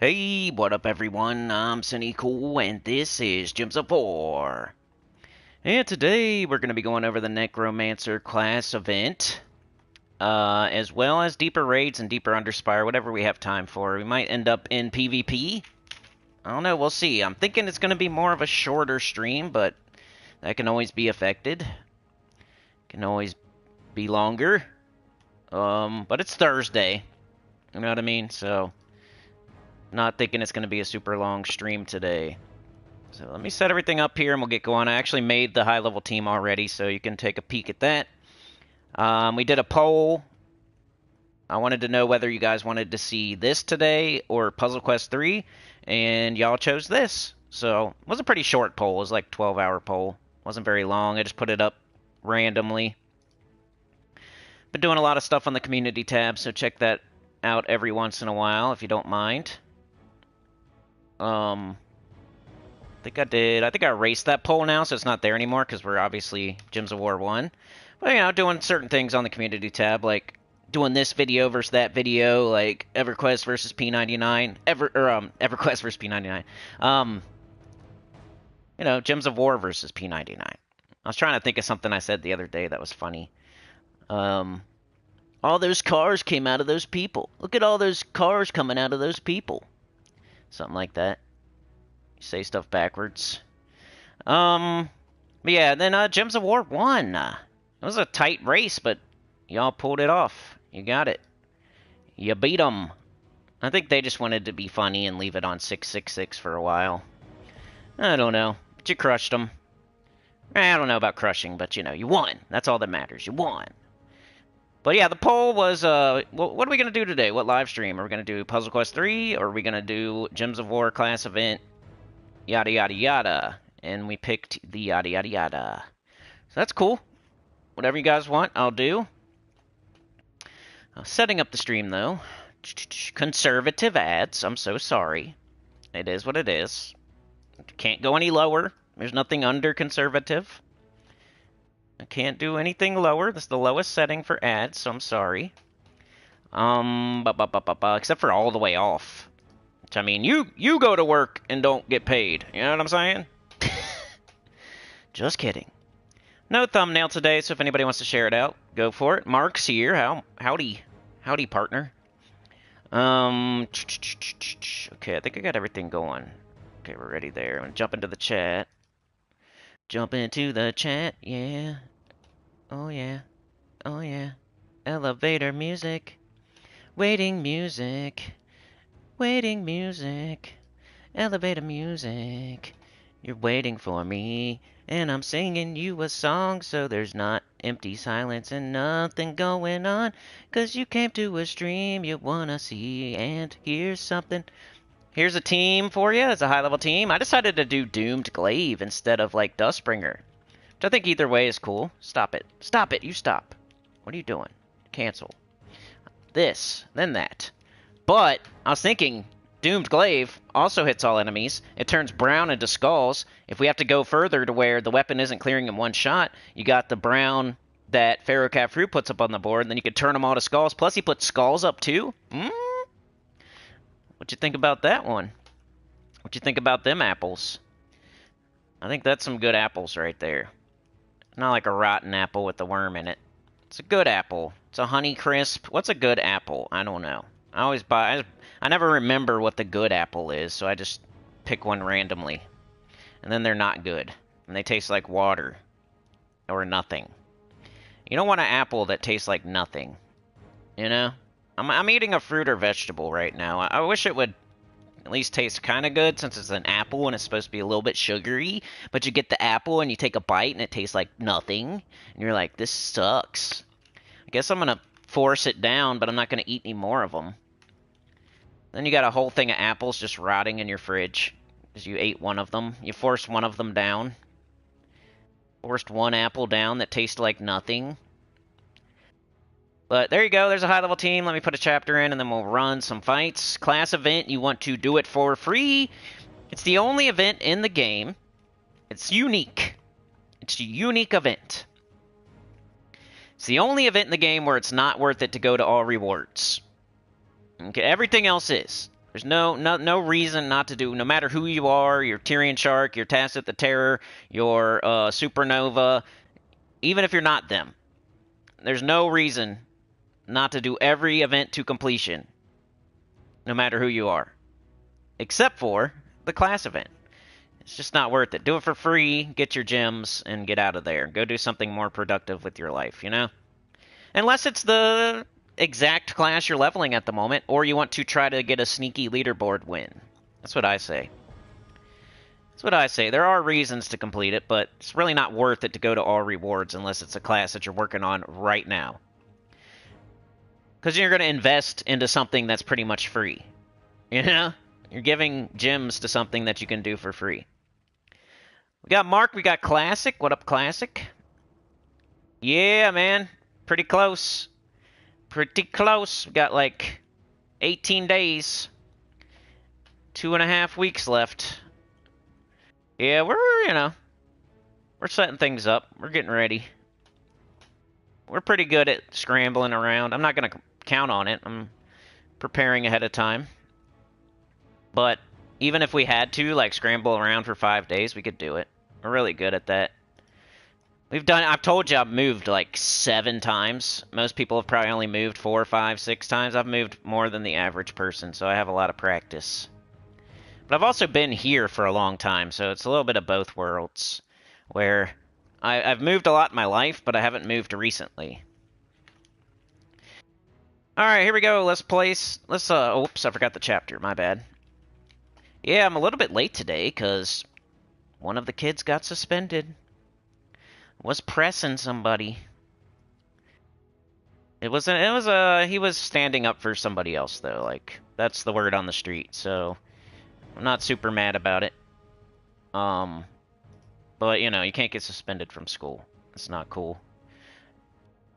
Hey, what up everyone? I'm Sinnycool and this is Gems of War. And today we're going to be going over the Necromancer class event, as well as deeper raids and deeper Underspire, whatever we have time for. We might end up in PvP. I don't know, we'll see. I'm thinking it's going to be more of a shorter stream, but that can always be affected. Can always be longer. But it's Thursday. You know what I mean? So not thinking it's going to be a super long stream today. So let me set everything up here and we'll get going. I actually made the high-level team already, so you can take a peek at that. We did a poll. I wanted to know whether you guys wanted to see this today or Puzzle Quest 3, and y'all chose this. So it was a pretty short poll. It was like a 12-hour poll. It wasn't very long. I just put it up randomly. Been doing a lot of stuff on the community tab, so check that out every once in a while if you don't mind. I think I did. I think I erased that poll now, so it's not there anymore, because we're obviously Gems of War 1. But, you know, doing certain things on the community tab, like doing this video versus that video, like EverQuest versus P99. EverQuest versus P99. You know, Gems of War versus P99. I was trying to think of something I said the other day that was funny. All those cars came out of those people. Look at all those cars coming out of those people. Something like that. Say stuff backwards. But yeah, then Gems of War won. It was a tight race, but y'all pulled it off. You got it. You beat them. I think they just wanted to be funny and leave it on 666 for a while. I don't know, but you crushed them. I don't know about crushing, but you know, you won. That's all that matters. You won. But yeah, the poll was, what are we going to do today? What live stream? Are we going to do Puzzle Quest 3, or are we going to do Gems of War class event? Yada yada yada, and we picked the yada yada yada. So that's cool. Whatever you guys want, I'll do. Setting up the stream though. Conservative ads. I'm so sorry. It is what it is. Can't go any lower. There's nothing under conservative. I can't do anything lower. This is the lowest setting for ads, so I'm sorry. Except for all the way off. I mean, you go to work and don't get paid. You know what I'm saying? Just kidding. No thumbnail today, so if anybody wants to share it out, go for it. Mark's here. Howdy, partner. Okay, I think I got everything going. Okay, we're ready there. I'm gonna jump into the chat. Jump into the chat, yeah. Oh yeah, oh yeah. Elevator music, waiting music. Waiting music, elevator music. You're waiting for me, and I'm singing you a song, so there's not empty silence and nothing going on. 'Cause you came to a stream you wanna see, and here's something. Here's a team for you. It's a high-level team. I decided to do Doomed Glaive instead of, like, Dustbringer, which I think either way is cool. Stop it. Stop it. You stop. What are you doing? Cancel. This, then that. But I was thinking, Doomed Glaive also hits all enemies. It turns brown into skulls. If we have to go further to where the weapon isn't clearing in one shot, you got the brown that Pharaoh Cat Fruit puts up on the board, and then you can turn them all to skulls. Plus, he puts skulls up too. What you think about that one? What you think about them apples? I think that's some good apples right there. Not like a rotten apple with the worm in it. It's a good apple. It's a Honey Crisp. What's a good apple? I don't know. I always buy... I never remember what the good apple is, so I just pick one randomly. And then they're not good. And they taste like water. Or nothing. You don't want an apple that tastes like nothing. You know? I'm eating a fruit or vegetable right now. I wish it would at least taste kind of good, since it's an apple and it's supposed to be a little bit sugary. But you get the apple and you take a bite and it tastes like nothing. And you're like, this sucks. I guess I'm going to force it down, but I'm not going to eat any more of them. Then you got a whole thing of apples just rotting in your fridge because you ate one of them. You forced one of them down. Forced one apple down that tasted like nothing. But there you go. There's a high-level team. Let me put a chapter in, and then we'll run some fights. Class event, you want to do it for free. It's the only event in the game. It's unique. It's a unique event. It's the only event in the game where it's not worth it to go to all rewards. Okay, everything else is. There's no reason not to do, no matter who you are, your Tyrian Shark, your Tacit the Terror, your Supernova, even if you're not them. There's no reason not to do every event to completion, no matter who you are. Except for the class event. It's just not worth it. Do it for free, get your gems, and get out of there. Go do something more productive with your life, you know? Unless it's the exact class you're leveling at the moment, or you want to try to get a sneaky leaderboard win. That's what I say. That's what I say. There are reasons to complete it, but it's really not worth it to go to all rewards unless it's a class that you're working on right now. Because you're going to invest into something that's pretty much free. You know? You're giving gems to something that you can do for free. We got Mark, we got Classic. What up, Classic? Yeah, man. Pretty close. Pretty close. We got like 18 days. 2.5 weeks left. Yeah, we're setting things up. We're getting ready. We're pretty good at scrambling around. I'm not going to count on it. I'm preparing ahead of time. But even if we had to, like, scramble around for 5 days, we could do it. We're really good at that. I've told you I've moved like 7 times. Most people have probably only moved 4, 5, 6 times. I've moved more than the average person, so I have a lot of practice. But I've also been here for a long time, so it's a little bit of both worlds. Where I've moved a lot in my life, but I haven't moved recently. Alright, here we go. Let's place... oops, I forgot the chapter. My bad. Yeah, I'm a little bit late today, because one of the kids got suspended. Was pressing somebody. He was standing up for somebody else, though. Like, that's the word on the street, so I'm not super mad about it. But, you know, you can't get suspended from school. It's not cool.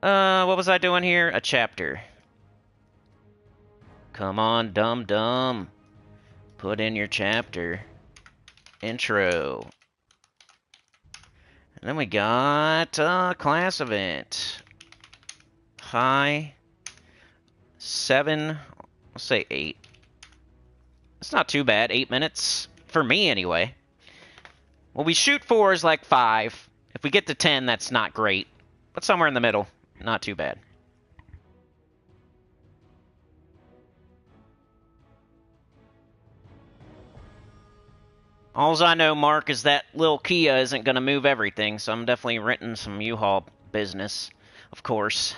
What was I doing here? A chapter. Come on, dum-dum. Put in your chapter. Intro. And then we got class event. High. 7. Let's say 8. It's not too bad. 8 minutes. For me, anyway. What we shoot for is like 5. If we get to 10, that's not great. But somewhere in the middle. Not too bad. Alls I know, Mark, is that little Kia isn't going to move everything, so I'm definitely renting some U-Haul business, of course.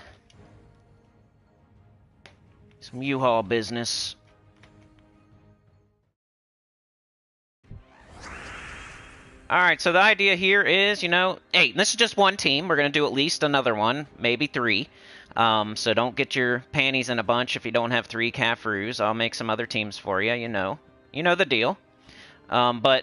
Some U-Haul business. Alright, so the idea here is, you know, hey, this is just one team. We're going to do at least another one, maybe 3. So don't get your panties in a bunch if you don't have 3 Caffroos. I'll make some other teams for you, you know. You know the deal. But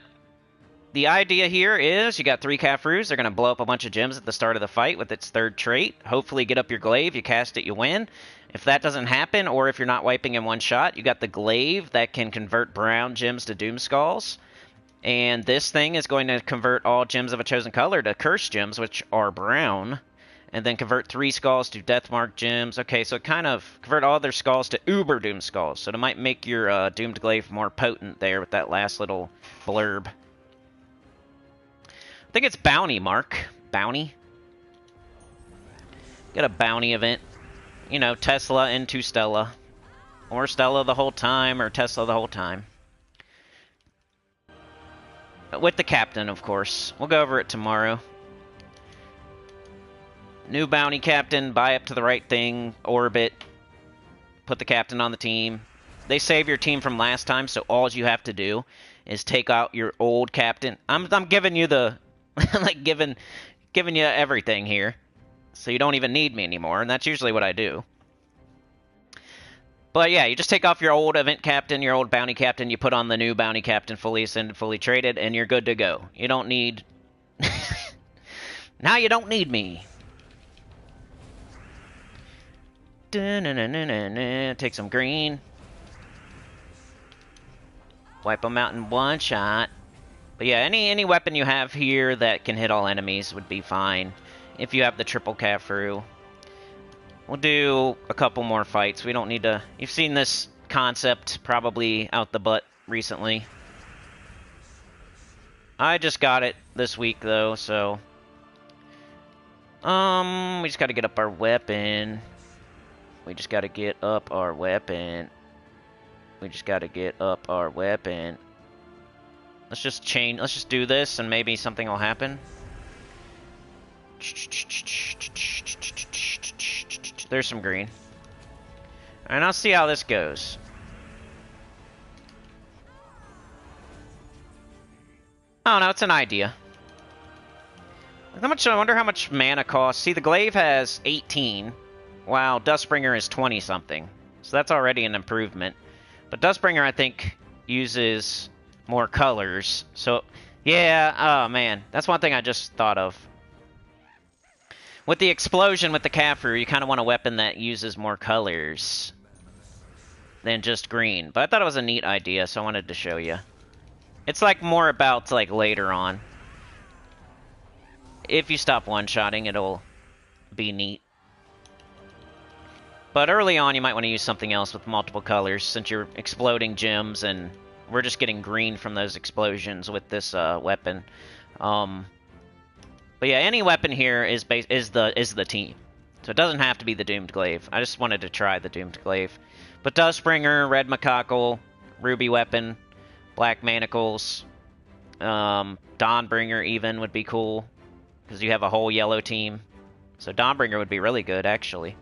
the idea here is you got 3 Caffroos. They're going to blow up a bunch of gems at the start of the fight with its 3rd trait. Hopefully get up your glaive. You cast it, you win. If that doesn't happen, or if you're not wiping in one shot, you got the glaive that can convert brown gems to doom skulls. And this thing is going to convert all gems of a chosen color to curse gems, which are brown. And then convert 3 skulls to Deathmark gems. Okay, so kind of convert all their skulls to Uber Doom skulls. So it might make your Doomed Glaive more potent there with that last little blurb. I think it's Bounty, Mark. Bounty? Get a Bounty event. You know, Tesla into Stella. Or Stella the whole time, or Tesla the whole time. With the captain, of course. We'll go over it tomorrow. New bounty captain, buy up to the right thing, orbit, put the captain on the team. They save your team from last time, so all you have to do is take out your old captain. I'm giving you the, like giving you everything here, so you don't even need me anymore, and that's usually what I do. But yeah, you just take off your old event captain, your old bounty captain, you put on the new bounty captain, fully ascended, fully traded, and you're good to go. You don't need... Now you don't need me. Take some green. Wipe them out in one shot. But yeah, any weapon you have here that can hit all enemies would be fine. If you have the triple Caffroo. We'll do a couple more fights. We don't need to... You've seen this concept probably out the butt recently. I just got it this week, though, so... we just gotta get up our weapon. We just gotta get up our weapon. We just gotta get up our weapon. Let's just do this, and maybe something will happen. There's some green. And I'll see how this goes. I don't know, it's an idea. I wonder how much mana costs. See, the glaive has 18, while Dustbringer is 20-something. So that's already an improvement. But Dustbringer, I think, uses more colors. So, yeah, oh man. That's one thing I just thought of. With the explosion with the Kafru, you kind of want a weapon that uses more colors than just green. But I thought it was a neat idea, so I wanted to show you. It's like more about like later on. If you stop one-shotting, it'll be neat. But early on, you might want to use something else with multiple colors, since you're exploding gems, and we're just getting green from those explosions with this weapon. But yeah, any weapon here is the team, so it doesn't have to be the Doomed Glaive. I just wanted to try the Doomed Glaive. But Dustbringer, Red Macacal, Ruby Weapon, Black Manacles, Dawnbringer even would be cool, because you have a whole yellow team. So Dawnbringer would be really good, actually.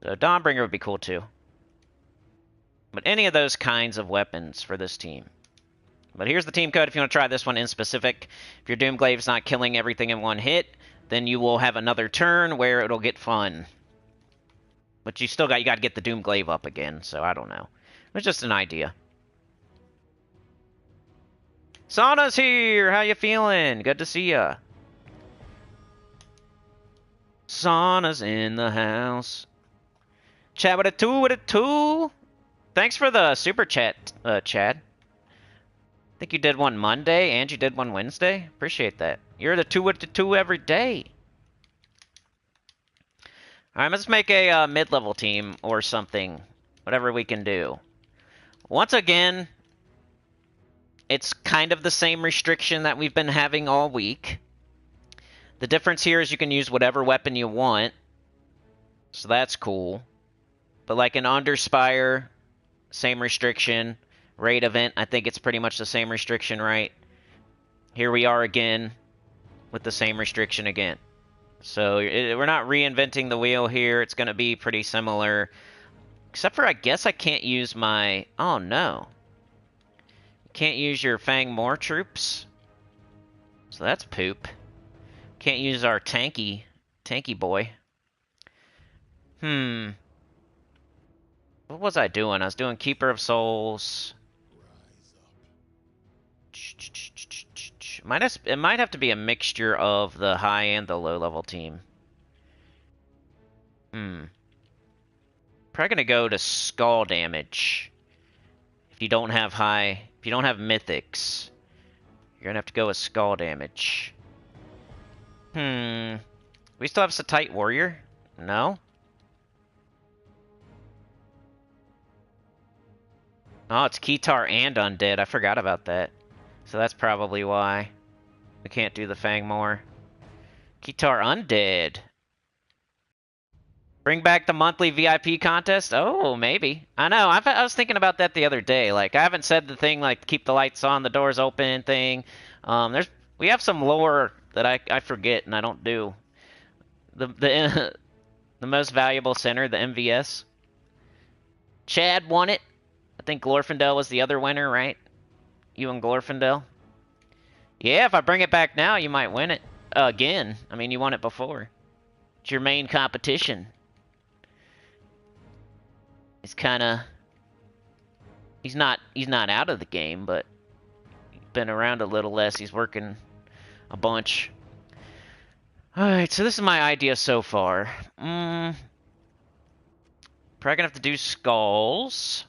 So Dawnbringer would be cool, too. But any of those kinds of weapons for this team. But here's the team code if you want to try this one in specific. If your Doom Glaive's not killing everything in one hit, then you will have another turn where it'll get fun. But you got to get the Doom Glaive up again, so I don't know. It's just an idea. Sauna's here! How you feeling? Good to see ya. Sauna's in the house. Chat with a 2 with a 2. Thanks for the super chat, Chad. I think you did one Monday and you did one Wednesday. Appreciate that. You're the 2 with the 2 every day. Alright, let's make a mid-level team or something. Whatever we can do. Once again, it's kind of the same restriction that we've been having all week. The difference here is you can use whatever weapon you want. So that's cool. But like in Underspire, same restriction. Raid event, I think it's pretty much the same restriction, right? Here we are again with the same restriction again. So we're not reinventing the wheel here. It's going to be pretty similar. Except for, I guess I can't use my... Oh, no. You can't use your Fang Moor troops. So that's poop. Can't use our tanky boy. What was I doing? I was doing Keeper of Souls. It might have to be a mixture of the high and the low level team. Probably gonna go to skull damage. If you don't have mythics, you're gonna have to go with skull damage. We still have Satite Warrior? No? Oh, it's Keytar and Undead. I forgot about that. So that's probably why we can't do the Fang Moor. Keytar Undead. Bring back the monthly VIP contest? Oh, maybe. I know. I was thinking about that the other day. Like, I haven't said the thing, like, keep the lights on, the doors open thing. We have some lore that I forget and I don't do. The most valuable center, the MVS. Chad won it. I think Glorfindel was the other winner, right? You and Glorfindel? Yeah, if I bring it back now, you might win it. Again. I mean, you won it before. It's your main competition. It's kinda... He's not out of the game, but... He's been around a little less. He's working a bunch. Alright, so this is my idea so far. Probably gonna have to do skulls.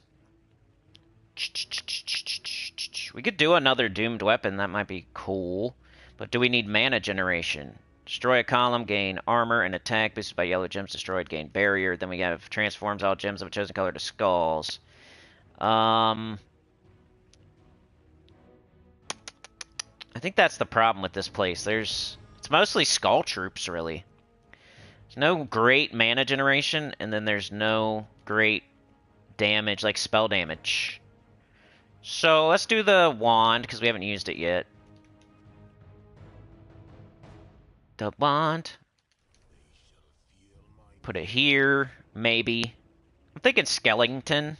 We could do another doomed weapon, that might be cool. But do we need mana generation? Destroy a column, gain armor and attack, boosted by yellow gems destroyed, gain barrier. Then we have transforms all gems of a chosen color to skulls. I think that's the problem with this place. It's mostly skull troops, really. There's no great mana generation, and then there's no great damage, like spell damage. So let's do the wand, because we haven't used it yet. The wand. Put it here, maybe. I'm thinking skeleton.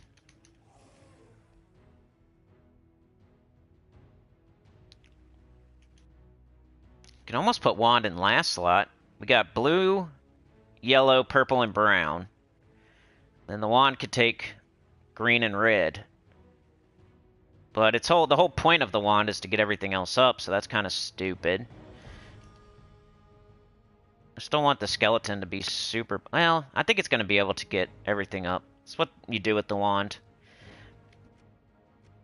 Can almost put wand in last slot. We got blue, yellow, purple, and brown. Then the wand could take green and red. But the whole point of the wand is to get everything else up, so that's kind of stupid. I still want the skeleton to be super... Well, I think it's going to be able to get everything up. That's what you do with the wand.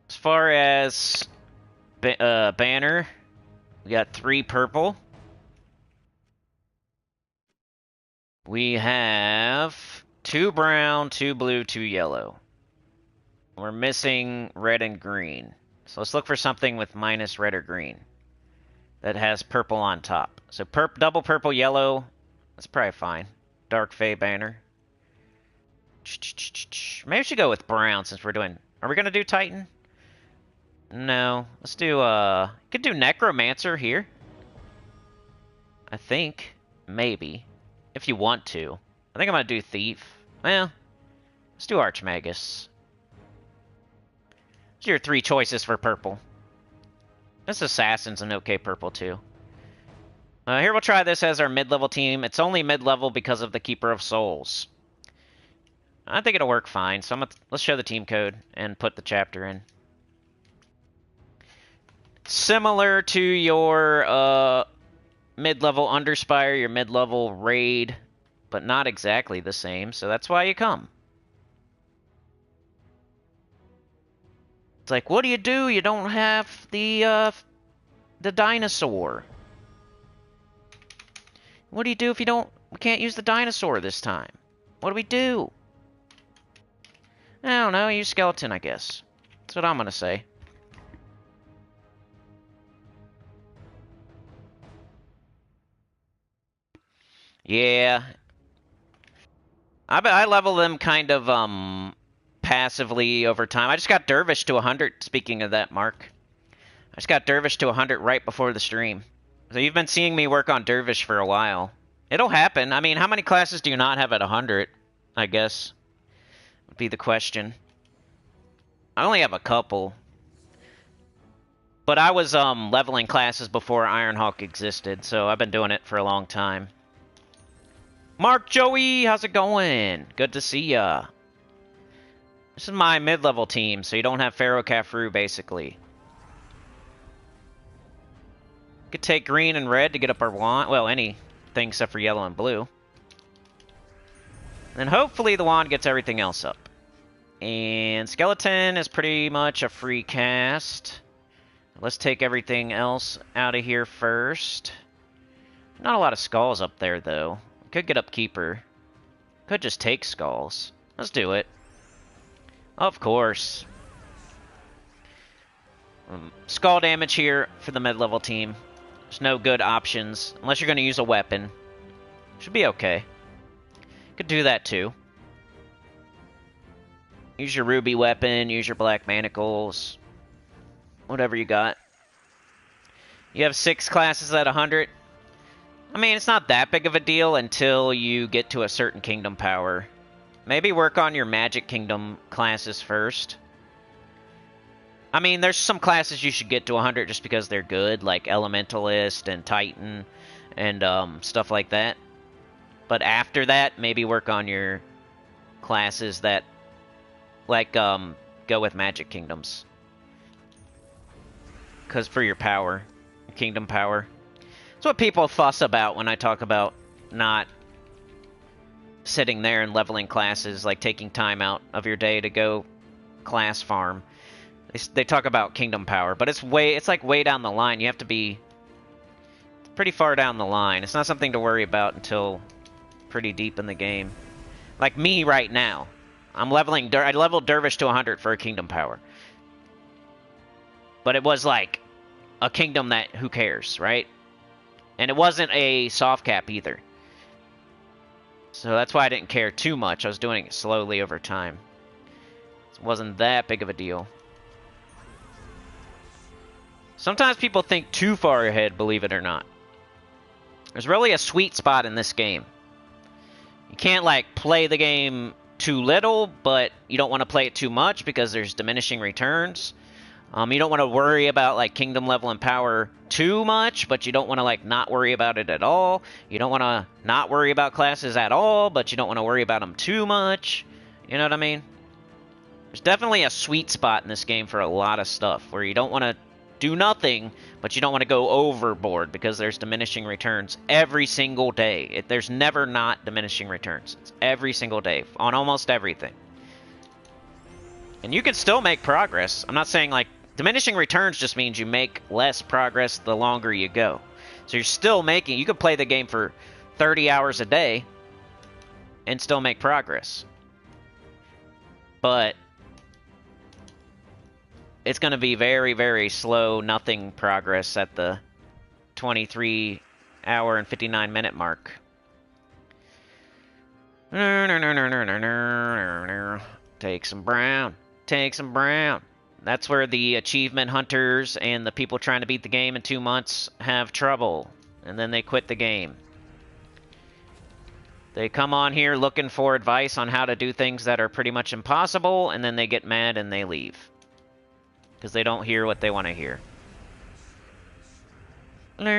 As far as banner, we got 3 purple. We have 2 brown, 2 blue, 2 yellow. We're missing red and green. So let's look for something with minus red or green that has purple on top. So double purple, yellow, that's probably fine. Dark Fae banner. Maybe we should go with brown since we're doing... Are we going to do Titan? No. Let's do... could do Necromancer here. I think. Maybe. If you want to. I think I'm going to do Thief. Well, let's do Archmagus. Those are your 3 choices for purple. This Assassin's an okay purple, too. Here we'll try this as our mid-level team. It's only mid-level because of the Keeper of Souls. I think it'll work fine, so let's show the team code and put the chapter in. Similar to your mid-level Underspire, your mid-level Raid, but not exactly the same, so that's why you come. It's like, what do? You don't have the dinosaur. What do you do if we can't use the dinosaur this time? What do we do? I don't know, use skeleton, I guess. That's what I'm gonna say. Yeah. I level them kind of, passively over time. I just got Dervish to 100, speaking of that, Mark. I just got Dervish to 100 right before the stream. So you've been seeing me work on Dervish for a while. It'll happen. I mean, how many classes do you not have at 100, I guess? Would be the question. I only have a couple. But I was leveling classes before Ironhawk existed, so I've been doing it for a long time. Mark, Joey, how's it going? Good to see ya. This is my mid-level team, so you don't have Pharaoh Khafru, basically. Could take green and red to get up our wand. Well, anything except for yellow and blue. And then hopefully the wand gets everything else up. And skeleton is pretty much a free cast. Let's take everything else out of here first. Not a lot of skulls up there, though. Could get up Keeper. Could just take skulls. Let's do it. Of course. Skull damage here for the mid-level team. There's no good options, unless you're going to use a weapon. Should be okay. Could do that, too. Use your ruby weapon, use your black manacles. Whatever you got. You have 6 classes at 100. I mean, it's not that big of a deal until you get to a certain kingdom power. Maybe work on your magic kingdom classes first. I mean, there's some classes you should get to 100 just because they're good, like Elementalist and Titan and stuff like that. But after that, maybe work on your classes that, like, go with magic kingdoms. Because for your power, kingdom power. That's what people fuss about when I talk about not sitting there and leveling classes, like taking time out of your day to go class farm. They talk about kingdom power, but it's like way down the line. You have to be pretty far down the line. It's not something to worry about until pretty deep in the game. Like me right now. I'm leveling. I leveled Dervish to 100 for a kingdom power, but it was like a kingdom that who cares, right? And it wasn't a soft cap either, so that's why I didn't care too much. I was doing it slowly over time. It wasn't that big of a deal. Sometimes people think too far ahead, believe it or not. There's really a sweet spot in this game. You can't, like, play the game too little, but you don't want to play it too much because there's diminishing returns. You don't want to worry about, like, kingdom level and power too much, but you don't want to, like, not worry about it at all. You don't want to not worry about classes at all, but you don't want to worry about them too much. You know what I mean? There's definitely a sweet spot in this game for a lot of stuff, where you don't want to do nothing, but you don't want to go overboard because there's diminishing returns every single day. There's never not diminishing returns. It's every single day on almost everything. And you can still make progress. I'm not saying, like, diminishing returns just means you make less progress the longer you go. So you're still making... You could play the game for 30 hours a day and still make progress. But it's going to be very, very slow, nothing progress at the 23-hour and 59-minute mark. Take some brown. Take some brown. That's where the achievement hunters and the people trying to beat the game in 2 months have trouble. And then they quit the game. They come on here looking for advice on how to do things that are pretty much impossible, and then they get mad and they leave. Because they don't hear what they want to hear. Let's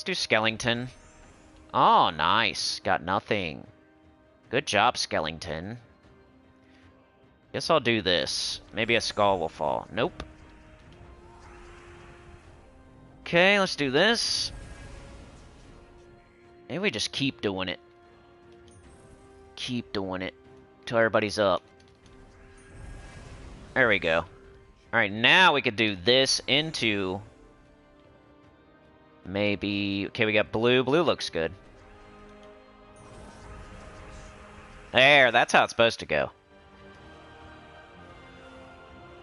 do Skellington. Oh, nice. Got nothing. Good job, Skellington. Guess I'll do this. Maybe a skull will fall. Nope. Okay, let's do this. Maybe we just keep doing it. Keep doing it. Till everybody's up. There we go. Alright, now we could do this into... Maybe... Okay, we got blue. Blue looks good. There, that's how it's supposed to go.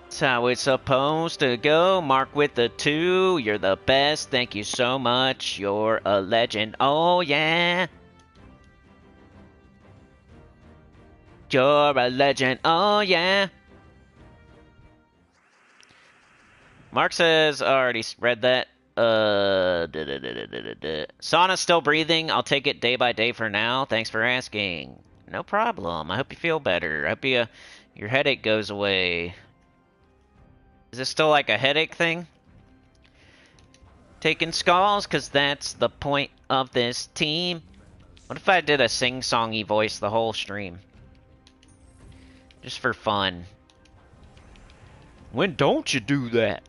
That's how it's supposed to go. Mark with the 2. You're the best. Thank you so much. You're a legend. Oh, yeah. You're a legend. Oh, yeah. Mark says, I already read that. Sauna's still breathing. I'll take it day by day for now. Thanks for asking. No problem. I hope you feel better. I hope your headache goes away. Is this still like a headache thing? Taking skulls, because that's the point of this team. What if I did a sing-songy voice the whole stream? Just for fun. When don't you do that?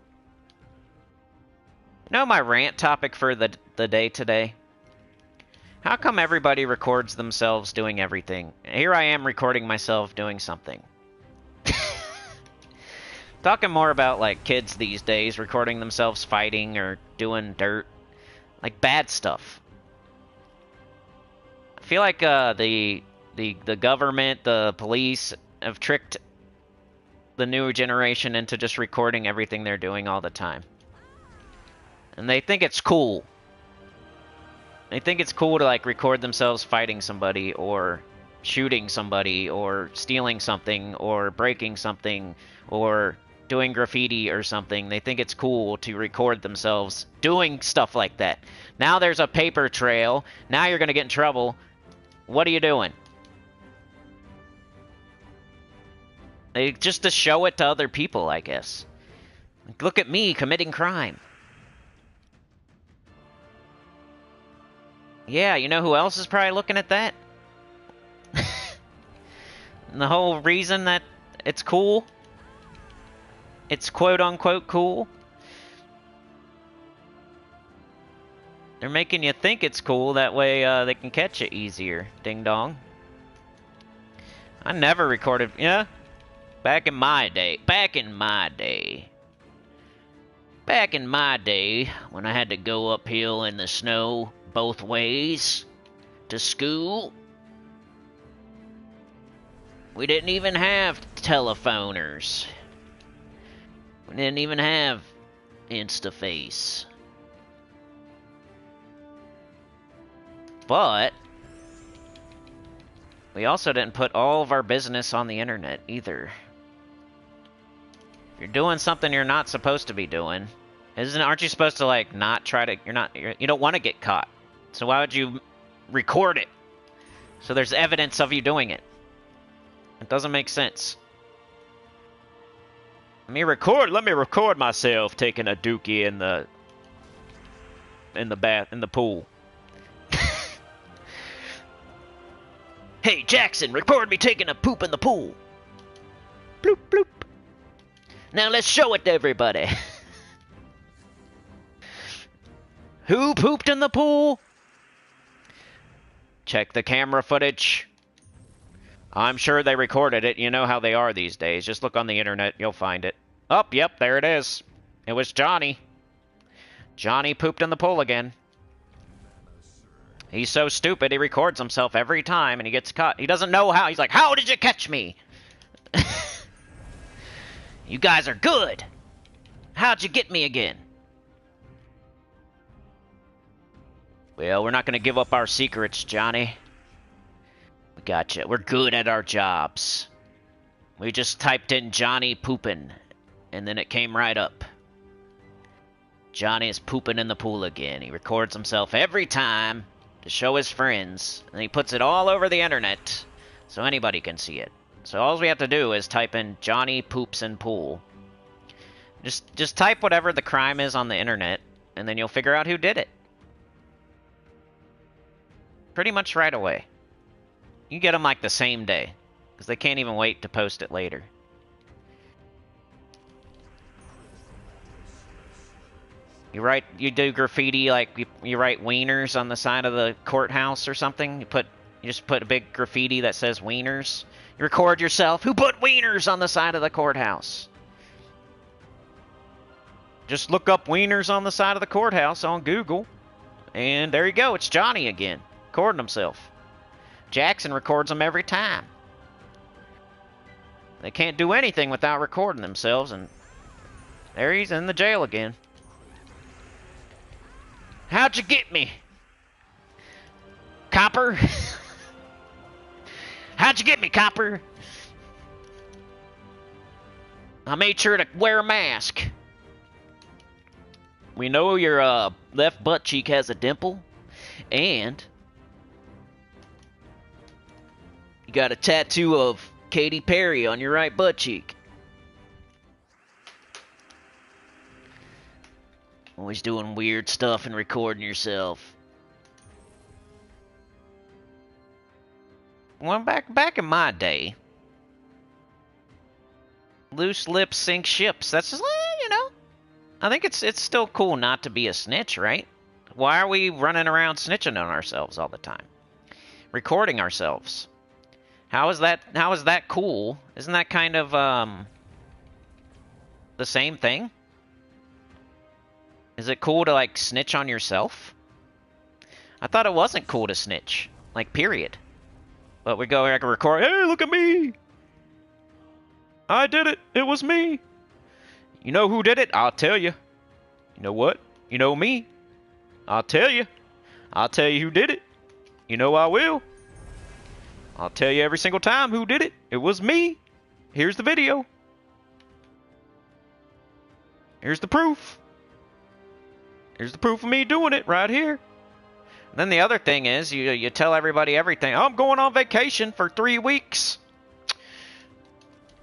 You know my rant topic for the day today? How come everybody records themselves doing everything? Here I am recording myself doing something. Talking more about, like, kids these days recording themselves fighting or doing dirt. Like, bad stuff. I feel like the government, the police, have tricked the new generation into just recording everything they're doing all the time. And they think it's cool. They think it's cool to, like, record themselves fighting somebody, or shooting somebody, or stealing something, or breaking something, or doing graffiti or something. They think it's cool to record themselves doing stuff like that. Now there's a paper trail. Now you're going to get in trouble. What are you doing? Just to show it to other people, I guess. Like, look at me committing crime. Yeah, you know who else is probably looking at that? And the whole reason that it's cool, it's quote-unquote cool, they're making you think it's cool, that way they can catch it easier. Ding dong. I never recorded, yeah? Back in my day, when I had to go uphill in the snow both ways to school, We didn't even have telephoners. We didn't even have Instaface. But we also didn't put all of our business on the internet either. If you're doing something you're not supposed to be doing, aren't you supposed to like not try to? You don't want to get caught. So why would you record it? So there's evidence of you doing it. It doesn't make sense. Let me record myself taking a dookie in the pool. Hey Jackson, record me taking a poop in the pool. Bloop bloop. Now let's show it to everybody. Who pooped in the pool? Check the camera footage. I'm sure they recorded it. You know how they are these days. Just look on the internet, you'll find it. Oh, yep, there it is. It was Johnny. Johnny pooped in the pool again. He's so stupid, he records himself every time and he gets caught. He doesn't know how. He's like, how did you catch me? You guys are good. How'd you get me again? Well, we're not going to give up our secrets, Johnny. We gotcha. We're good at our jobs. We just typed in Johnny poopin', and then it came right up. Johnny is pooping in the pool again. He records himself every time to show his friends, and he puts it all over the internet so anybody can see it. So all we have to do is type in Johnny poops in pool. Just type whatever the crime is on the internet, and then you'll figure out who did it. Pretty much right away. You get them like the same day, because they can't even wait to post it later. You do graffiti, like you write wieners on the side of the courthouse or something. You just put a big graffiti that says wieners. You record yourself. Who put wieners on the side of the courthouse? Just look up wieners on the side of the courthouse on Google, and there you go. It's Johnny again, recording himself. Jackson records them every time. They can't do anything without recording themselves, and there he's in the jail again. How'd you get me? Copper? How'd you get me, Copper? I made sure to wear a mask. We know your left butt cheek has a dimple, and you got a tattoo of Katy Perry on your right butt cheek. Always doing weird stuff and recording yourself. Well, back in my day, loose lips sink ships. That's just, you know, I think it's still cool not to be a snitch, right? Why are we running around snitching on ourselves all the time? Recording ourselves. How is that cool? Isn't that kind of the same thing? Is it cool to, like, snitch on yourself? I thought it wasn't cool to snitch. Like, period. But we go back and record, hey, look at me! I did it! It was me! You know who did it? I'll tell you. You know what? You know me. I'll tell you. I'll tell you who did it. You know I will. I'll tell you every single time who did it. It was me. Here's the video. Here's the proof. Here's the proof of me doing it right here. And then the other thing is, you tell everybody everything. Oh, I'm going on vacation for 3 weeks.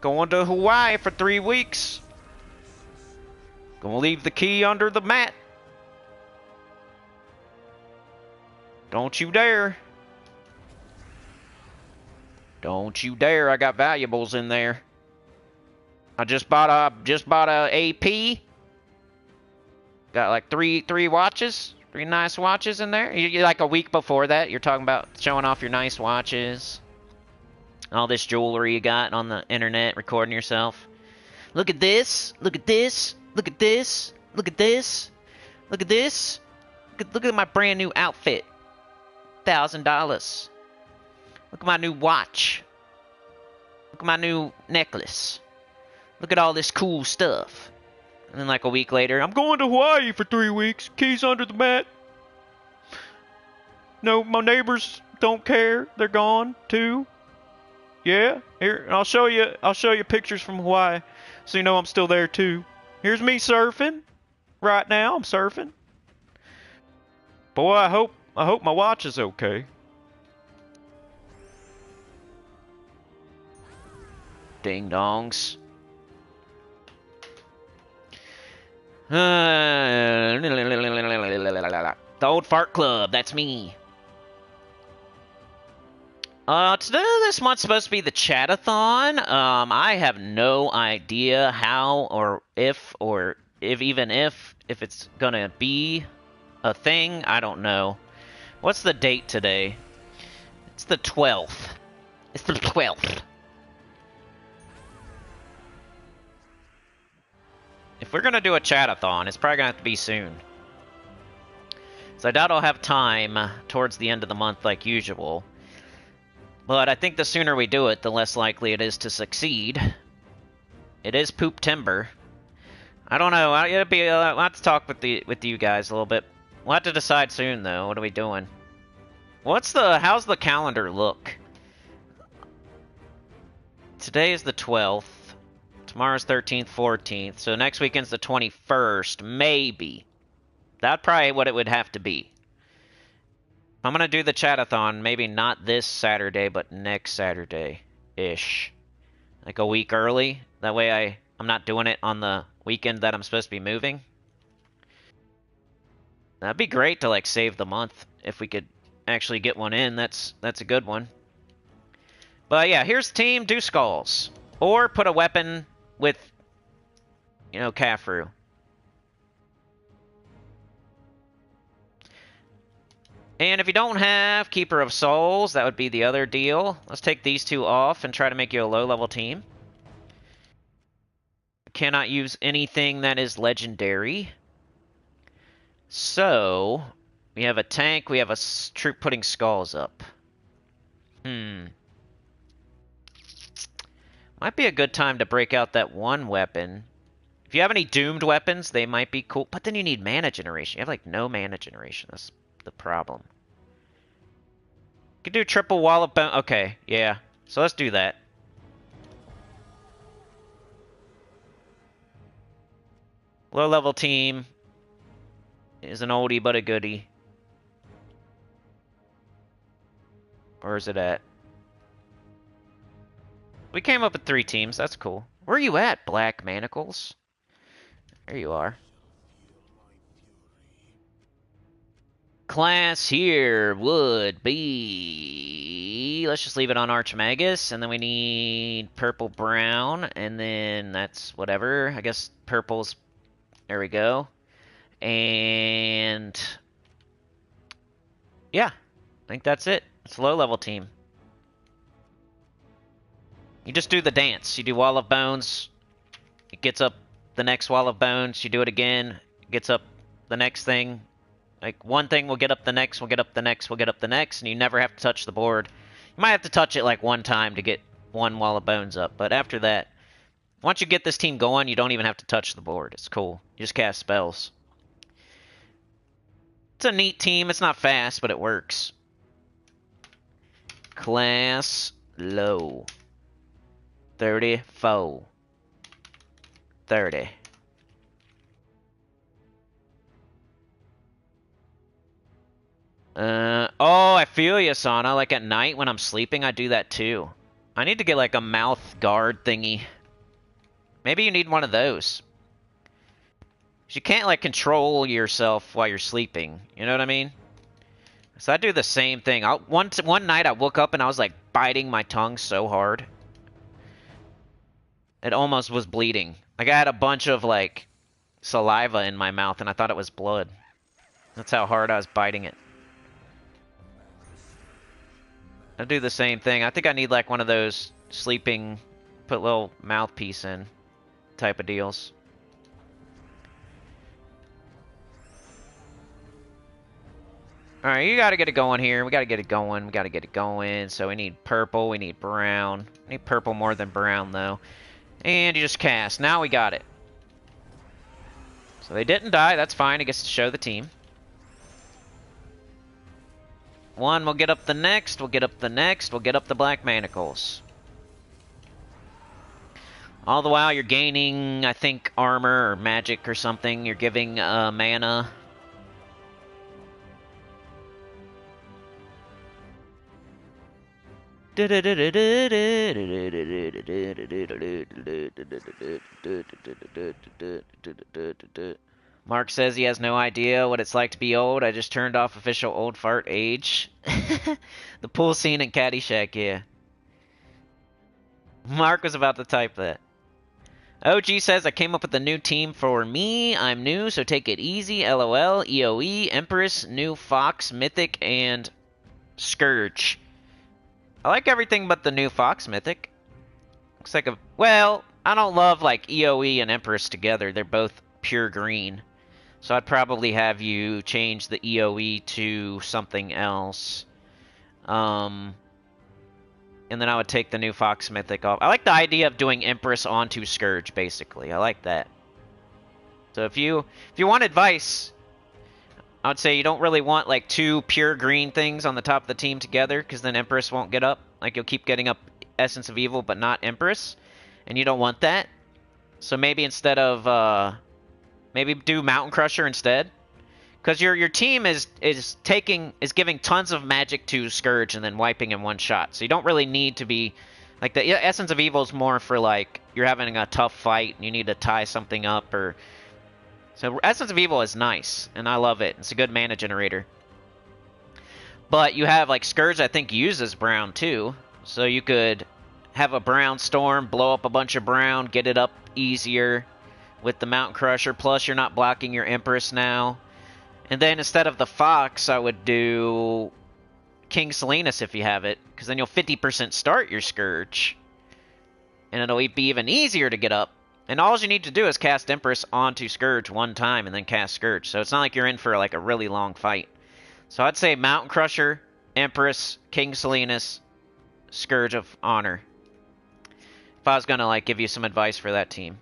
Going to Hawaii for 3 weeks. Gonna leave the key under the mat. Don't you dare. Don't you dare. I got valuables in there. I just bought a AP. Got like three watches. 3 nice watches in there. You like a week before that, you're talking about showing off your nice watches. All this jewelry you got on the internet, recording yourself. Look at this. Look at this. Look at this. Look at this. Look at this. Look at my brand new outfit. $1,000. Look at my new watch. Look at my new necklace. Look at all this cool stuff. And then like a week later, I'm going to Hawaii for 3 weeks. Keys under the mat. No, my neighbors don't care. They're gone too. Yeah, here I'll show you pictures from Hawaii, so you know I'm still there too. Here's me surfing. Right now, I'm surfing. Boy, I hope my watch is okay. Ding dongs. The old fart club. That's me. Today this month's supposed to be the chatathon. I have no idea how or if it's gonna be a thing. I don't know. What's the date today? It's the 12th. It's the 12th. If we're gonna do a chatathon, it's probably gonna have to be soon. So I doubt I'll have time towards the end of the month like usual. But I think the sooner we do it, the less likely it is to succeed. It is poop timber. I don't know. I'll have to talk with you guys a little bit. We'll have to decide soon, though. What are we doing? How's the calendar look? Today is the 12th. Tomorrow's 13th, 14th. So next weekend's the 21st, maybe. That's probably what it would have to be. I'm gonna do the chatathon, maybe not this Saturday, but next Saturday-ish. Like a week early. That way I'm not doing it on the weekend that I'm supposed to be moving. That'd be great to, like, save the month. If we could actually get one in, that's a good one. But yeah, here's the team. Do skulls. Or put a weapon with, you know, Kafru. And if you don't have Keeper of Souls, that would be the other deal. Let's take these two off and try to make you a low-level team. Cannot use anything that is legendary. So, we have a tank, we have a troop putting skulls up. Might be a good time to break out that one weapon. If you have any doomed weapons, they might be cool. But then you need mana generation. You have, like, no mana generation. That's the problem. You could do triple wall of bone. Okay, yeah. So let's do that. Low level team is an oldie but a goodie. Where is it at? We came up with 3 teams. That's cool. Where are you at, Black Manacles? There you are. Class here would be... Let's just leave it on Archmagus, and then we need purple brown, and then that's whatever. I guess purple's... There we go. And... yeah, I think that's it. It's a low-level team. You just do the dance. You do Wall of Bones, it gets up the next Wall of Bones, you do it again, it gets up the next thing. Like, one thing will get up the next, will get up the next, will get up the next, and you never have to touch the board. You might have to touch it, like, one time to get one Wall of Bones up, but after that, once you get this team going, you don't even have to touch the board. It's cool. You just cast spells. It's a neat team. It's not fast, but it works. Class low. 34. 30. Oh, I feel you, Sana. Like at night when I'm sleeping, I do that too. I need to get like a mouth guard thingy. Maybe you need one of those. You can't like control yourself while you're sleeping. You know what I mean? So I do the same thing. One night I woke up and I was like biting my tongue so hard. It almost was bleeding. Like I had a bunch of like saliva in my mouth and I thought it was blood. That's how hard I was biting it. I do the same thing. I think I need like one of those sleeping, put a little mouthpiece in type of deals. Alright, you gotta get it going here. We gotta get it going. We gotta get it going. So we need purple, we need brown. We need purple more than brown, though. And you just cast. Now we got it. So they didn't die. That's fine. It gets to show the team. One, we'll get up the next. We'll get up the next. We'll get up the black manacles. All the while you're gaining, I think, armor or magic or something. You're giving mana. Mark says he has no idea what it's like to be old. I just turned off official old fart age. The pool scene in Caddyshack, yeah. Mark was about to type that. OG says, I came up with a new team for me. I'm new, so take it easy. LOL, EOE, Empress, New Fox, Mythic, and Scourge. I like everything but the new Fox Mythic. Looks like a... Well, I don't love, like, EOE and Empress together. They're both pure green. So I'd probably have you change the EOE to something else. And then I would take the new Fox Mythic off. I like the idea of doing Empress onto Scourge, basically. I like that. So if you want advice, I would say you don't really want like two pure green things on the top of the team together, because then Empress won't get up. Like you'll keep getting up Essence of Evil, but not Empress, and you don't want that. So maybe instead of maybe do Mountain Crusher instead, because your team is giving tons of magic to Scourge and then wiping in one shot. So you don't really need to be like the Essence of Evil is more for like you're having a tough fight and you need to tie something up or. So Essence of Evil is nice, and I love it. It's a good mana generator. But you have, like, Scourge, I think, uses brown, too. So you could have a brown storm, blow up a bunch of brown, get it up easier with the Mountain Crusher. Plus, you're not blocking your Empress now. And then instead of the Fox, I would do King Salinas if you have it. Because then you'll 50% start your Scourge. And it'll be even easier to get up. And all you need to do is cast Empress onto Scourge one time and then cast Scourge. So it's not like you're in for like a really long fight. So I'd say Mountain Crusher, Empress, King Salinas, Scourge of Honor. If I was going to like give you some advice for that team.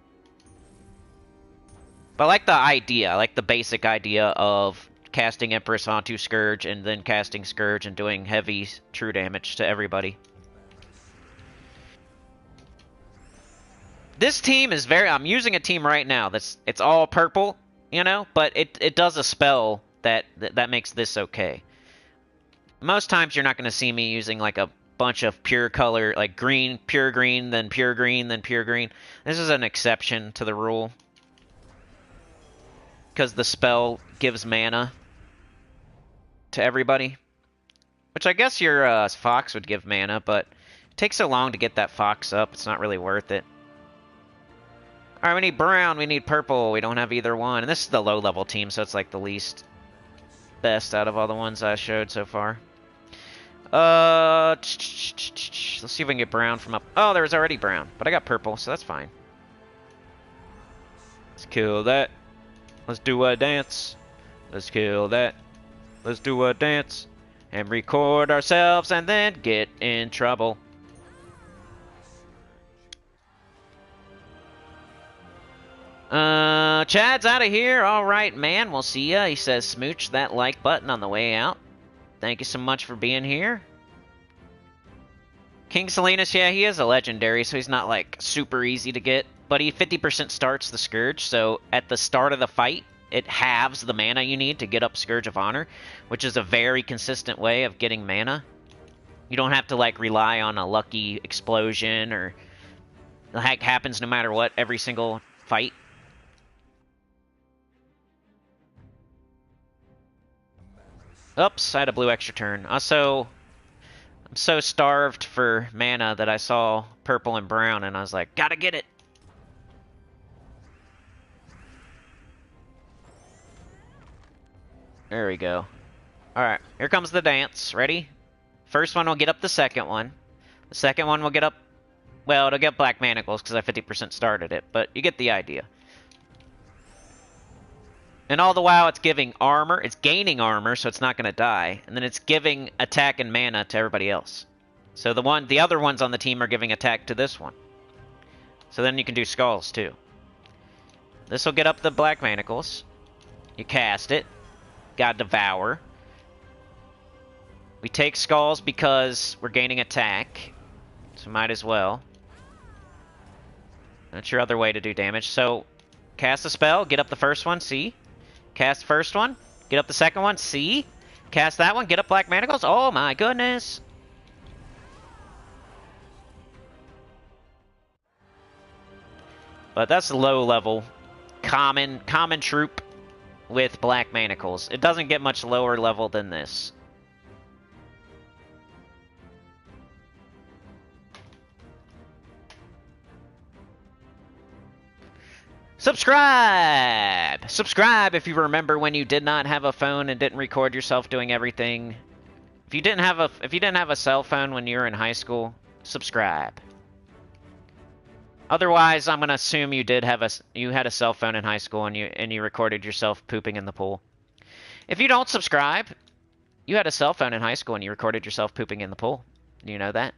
But I like the idea. I like the basic idea of casting Empress onto Scourge and then casting Scourge and doing heavy true damage to everybody. This team is very... I'm using a team right now it's all purple, you know, but it does a spell that makes this okay. Most times you're not going to see me using like a bunch of pure color, like green, pure green, then pure green, then pure green. This is an exception to the rule. Because the spell gives mana to everybody. Which I guess your Fox would give mana, but it takes so long to get that Fox up, it's not really worth it. Alright, we need brown, we need purple, we don't have either one. And this is the low-level team, so it's like the least best out of all the ones I showed so far. Let's see if we can get brown from up... Oh, there was already brown, but I got purple, so that's fine. Let's kill that. Let's do a dance. Let's kill that. Let's do a dance. And record ourselves and then get in trouble. Chad's out of here. Alright, man. We'll see ya. He says smooch that like button on the way out. Thank you so much for being here. King Salinas, yeah, he is a legendary, so he's not, like, super easy to get. But he 50% starts the Scourge, so at the start of the fight, it halves the mana you need to get up Scourge of Honor, which is a very consistent way of getting mana. You don't have to, like, rely on a lucky explosion, or the heck happens no matter what every single fight. Oops, I had a blue extra turn. Also, I'm so starved for mana that I saw purple and brown, and I was like, gotta get it! There we go. Alright, here comes the dance. Ready? First one will get up the second one. The second one will get up... Well, it'll get black manacles because I 50% started it, but you get the idea. And all the while it's giving armor. It's gaining armor, so it's not going to die. And then it's giving attack and mana to everybody else. So the other ones on the team are giving attack to this one. So then you can do skulls, too. This will get up the Black Manacles. You cast it. Got Devour. We take skulls because we're gaining attack. So might as well. That's your other way to do damage. So, cast a spell, get up the first one, see? Cast the first one, get up the second one, see? Cast that one, get up Black Manacles. Oh my goodness! But that's low level. Common troop with Black Manacles. It doesn't get much lower level than this. Subscribe! Subscribe if you remember when you did not have a phone and didn't record yourself doing everything. If you didn't have a cell phone when you were in high school, subscribe. Otherwise, I'm gonna assume you had a cell phone in high school and you recorded yourself pooping in the pool. If you don't subscribe, you had a cell phone in high school and you recorded yourself pooping in the pool. Do you know that?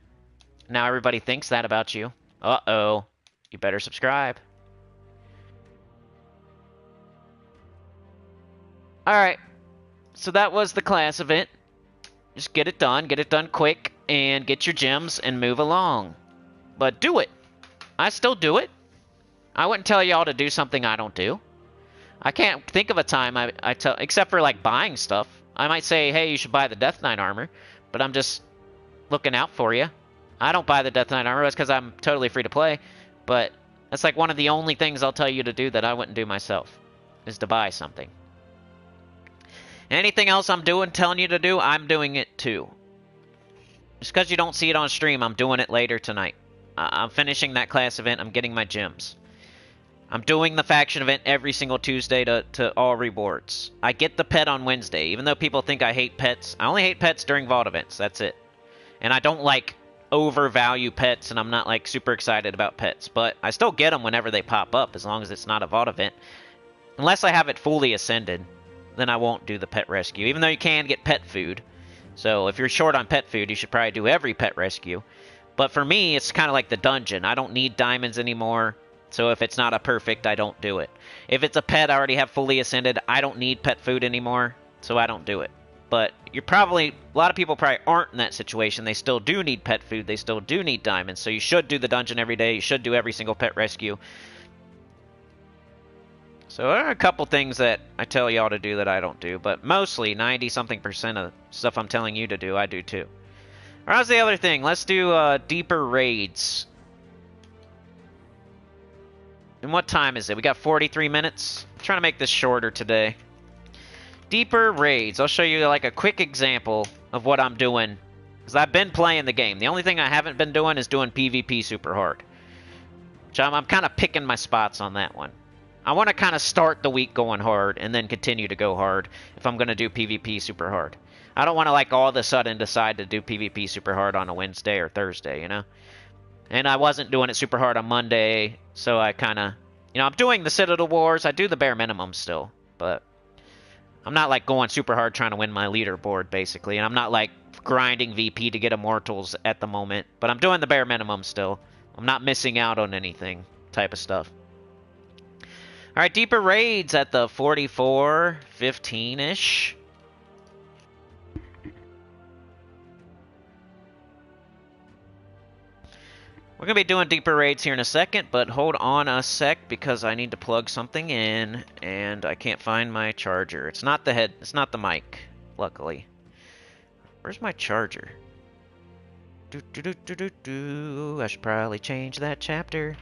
Now everybody thinks that about you. Uh-oh. You better subscribe. Alright, so that was the class event. Just get it done quick, and get your gems and move along. But do it. I still do it. I wouldn't tell y'all to do something I don't do. I can't think of a time I tell, except for like buying stuff. I might say, hey, you should buy the Death Knight armor, but I'm just looking out for you. I don't buy the Death Knight armor, that's because I'm totally free to play, but that's like one of the only things I'll tell you to do that I wouldn't do myself, is to buy something. Anything else I'm telling you to do, I'm doing it too. Just because you don't see it on stream, I'm doing it later tonight. I'm finishing that class event, I'm getting my gems. I'm doing the faction event every single Tuesday to all rewards. I get the pet on Wednesday, even though people think I hate pets. I only hate pets during Vault events, that's it. And I don't like overvalue pets, and I'm not like super excited about pets. But I still get them whenever they pop up, as long as it's not a Vault event. Unless I have it fully ascended, then I won't do the pet rescue, even though you can get pet food. So if you're short on pet food, you should probably do every pet rescue. But for me, it's kind of like the dungeon. I don't need diamonds anymore, so if it's not a perfect, I don't do it. If it's a pet I already have fully ascended, I don't need pet food anymore, so I don't do it. But a lot of people probably aren't in that situation. They still do need pet food, they still do need diamonds, so you should do the dungeon every day, you should do every single pet rescue. So there are a couple things that I tell y'all to do that I don't do, but mostly 90-something% of stuff I'm telling you to do, I do too. Alright, how's the other thing? Let's do deeper raids. And what time is it? We got 43 minutes? I'm trying to make this shorter today. Deeper raids. I'll show you like a quick example of what I'm doing. Because I've been playing the game. The only thing I haven't been doing is doing PvP super hard. Which I'm kind of picking my spots on that one. I want to kind of start the week going hard and then continue to go hard if I'm going to do PvP super hard. I don't want to like all of a sudden decide to do PvP super hard on a Wednesday or Thursday, you know? And I wasn't doing it super hard on Monday, so I kind of... You know, I'm doing the Citadel Wars. I do the bare minimum still, but I'm not like going super hard trying to win my leaderboard, basically. And I'm not like grinding VP to get Immortals at the moment, but I'm doing the bare minimum still. I'm not missing out on anything type of stuff. Alright, deeper raids at the 44, 15-ish. We're going to be doing deeper raids here in a second, but hold on a sec because I need to plug something in, and I can't find my charger. It's not the mic, luckily. Where's my charger? I should probably change that chapter.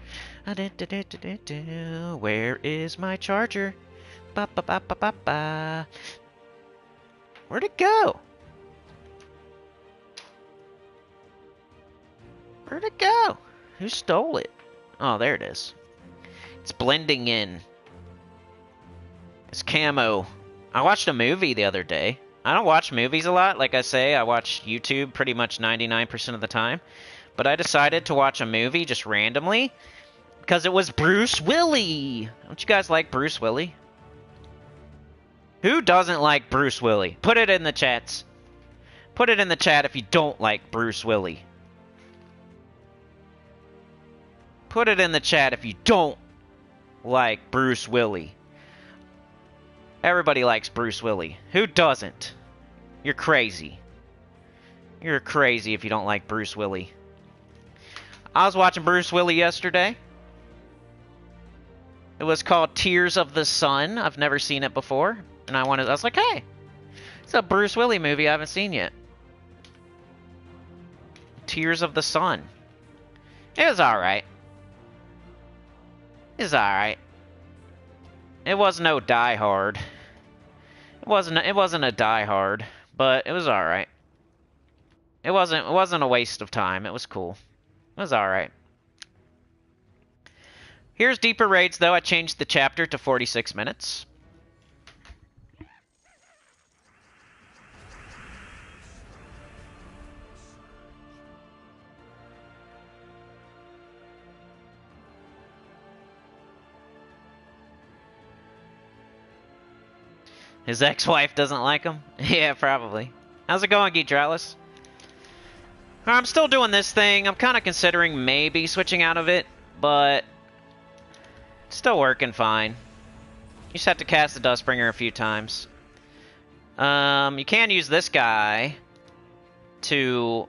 Where is my charger? Ba ba ba ba ba ba. Where'd it go? Where'd it go? Who stole it? Oh, there it is. It's blending in. It's camo. I watched a movie the other day. I don't watch movies a lot. Like I say, I watch YouTube pretty much 99% of the time. But I decided to watch a movie just randomly because it was Bruce Willis. Don't you guys like Bruce Willis? Who doesn't like Bruce Willis? Put it in the chats. Put it in the chat if you don't like Bruce Willis. Put it in the chat if you don't like Bruce Willis. Everybody likes Bruce Willis. Who doesn't? You're crazy. You're crazy if you don't like Bruce Willis. I was watching Bruce Willis yesterday. It was called Tears of the Sun. I've never seen it before. And I was like, hey, it's a Bruce Willis movie I haven't seen yet. Tears of the Sun. It was alright. It was alright. It was no Die Hard. It wasn't a Die Hard, but it was alright. It wasn't a waste of time. It was cool. It was alright. Here's deeper raids though. I changed the chapter to 46 minutes. His ex-wife doesn't like him? Yeah, probably. How's it going, Geek Drowless? I'm still doing this thing. I'm kind of considering maybe switching out of it, but it's still working fine. You just have to cast the Dustbringer a few times. You can use this guy to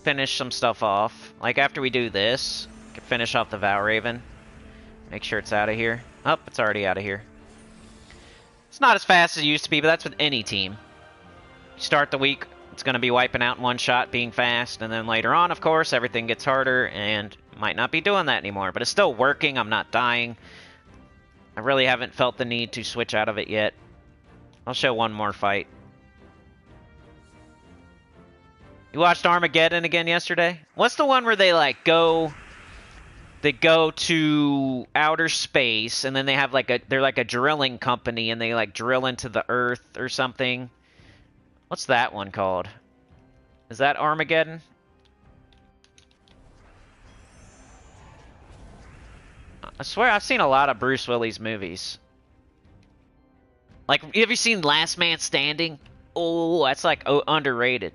finish some stuff off. Like after we do this, we can finish off the Valraven. Make sure it's out of here. Oh, it's already out of here. It's not as fast as it used to be, but that's with any team. You start the week, it's going to be wiping out in one shot, being fast, and then later on, of course, everything gets harder, and might not be doing that anymore. But it's still working, I'm not dying. I really haven't felt the need to switch out of it yet. I'll show one more fight. You watched Armageddon again yesterday? What's the one where they, like, go to outer space, and then they have they're like a drilling company, and they like drill into the earth or something. What's that one called? Is that Armageddon? I swear I've seen a lot of Bruce Willis movies. Like, have you seen Last Man Standing? Oh, that's like underrated.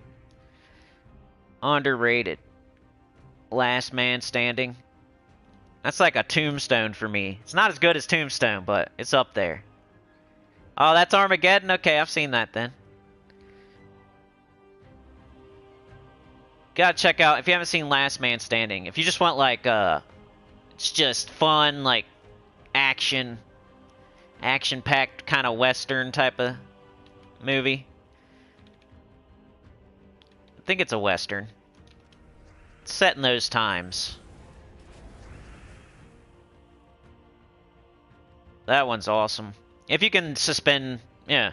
Underrated. Last Man Standing. That's like a Tombstone for me. It's not as good as Tombstone, but it's up there. Oh, that's Armageddon? Okay, I've seen that then. Gotta check out, if you haven't seen Last Man Standing, if you just want like, it's just fun, like, action-packed kind of Western type of movie. I think it's a Western. It's set in those times. That one's awesome. If you can suspend, yeah.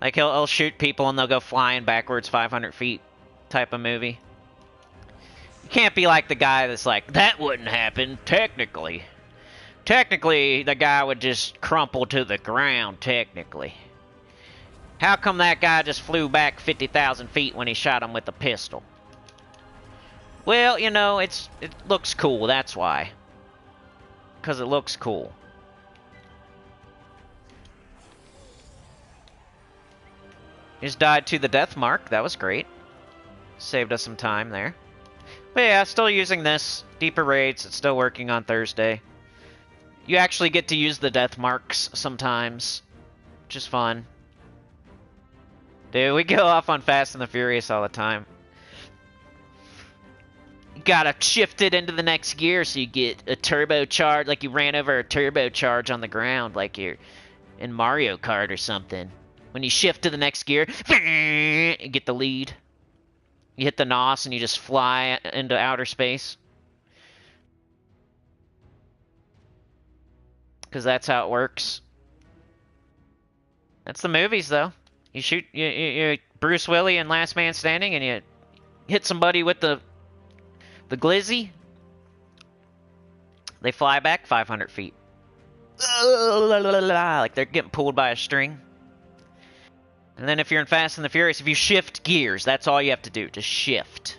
Like, he'll shoot people and they'll go flying backwards 500 feet type of movie. You can't be like the guy that's like, that wouldn't happen, technically. Technically, the guy would just crumple to the ground, technically. How come that guy just flew back 50,000 feet when he shot him with a pistol? Well, you know, it looks cool, that's why. Because it looks cool. Just died to the death mark. That was great. Saved us some time there. But yeah, still using this. Deeper raids. It's still working on Thursday. You actually get to use the death marks sometimes, which is fun. Dude, we go off on Fast and the Furious all the time. You gotta shift it into the next gear so you get a turbocharge, like you ran over a turbocharge on the ground, like you're in Mario Kart or something. When you shift to the next gear, you get the lead. You hit the NOS and you just fly into outer space. Because that's how it works. That's the movies, though. You shoot you Bruce Willis in Last Man Standing, and you hit somebody with the glizzy. They fly back 500 feet. Like they're getting pulled by a string. And then if you're in Fast and the Furious, if you shift gears, that's all you have to do. Just shift.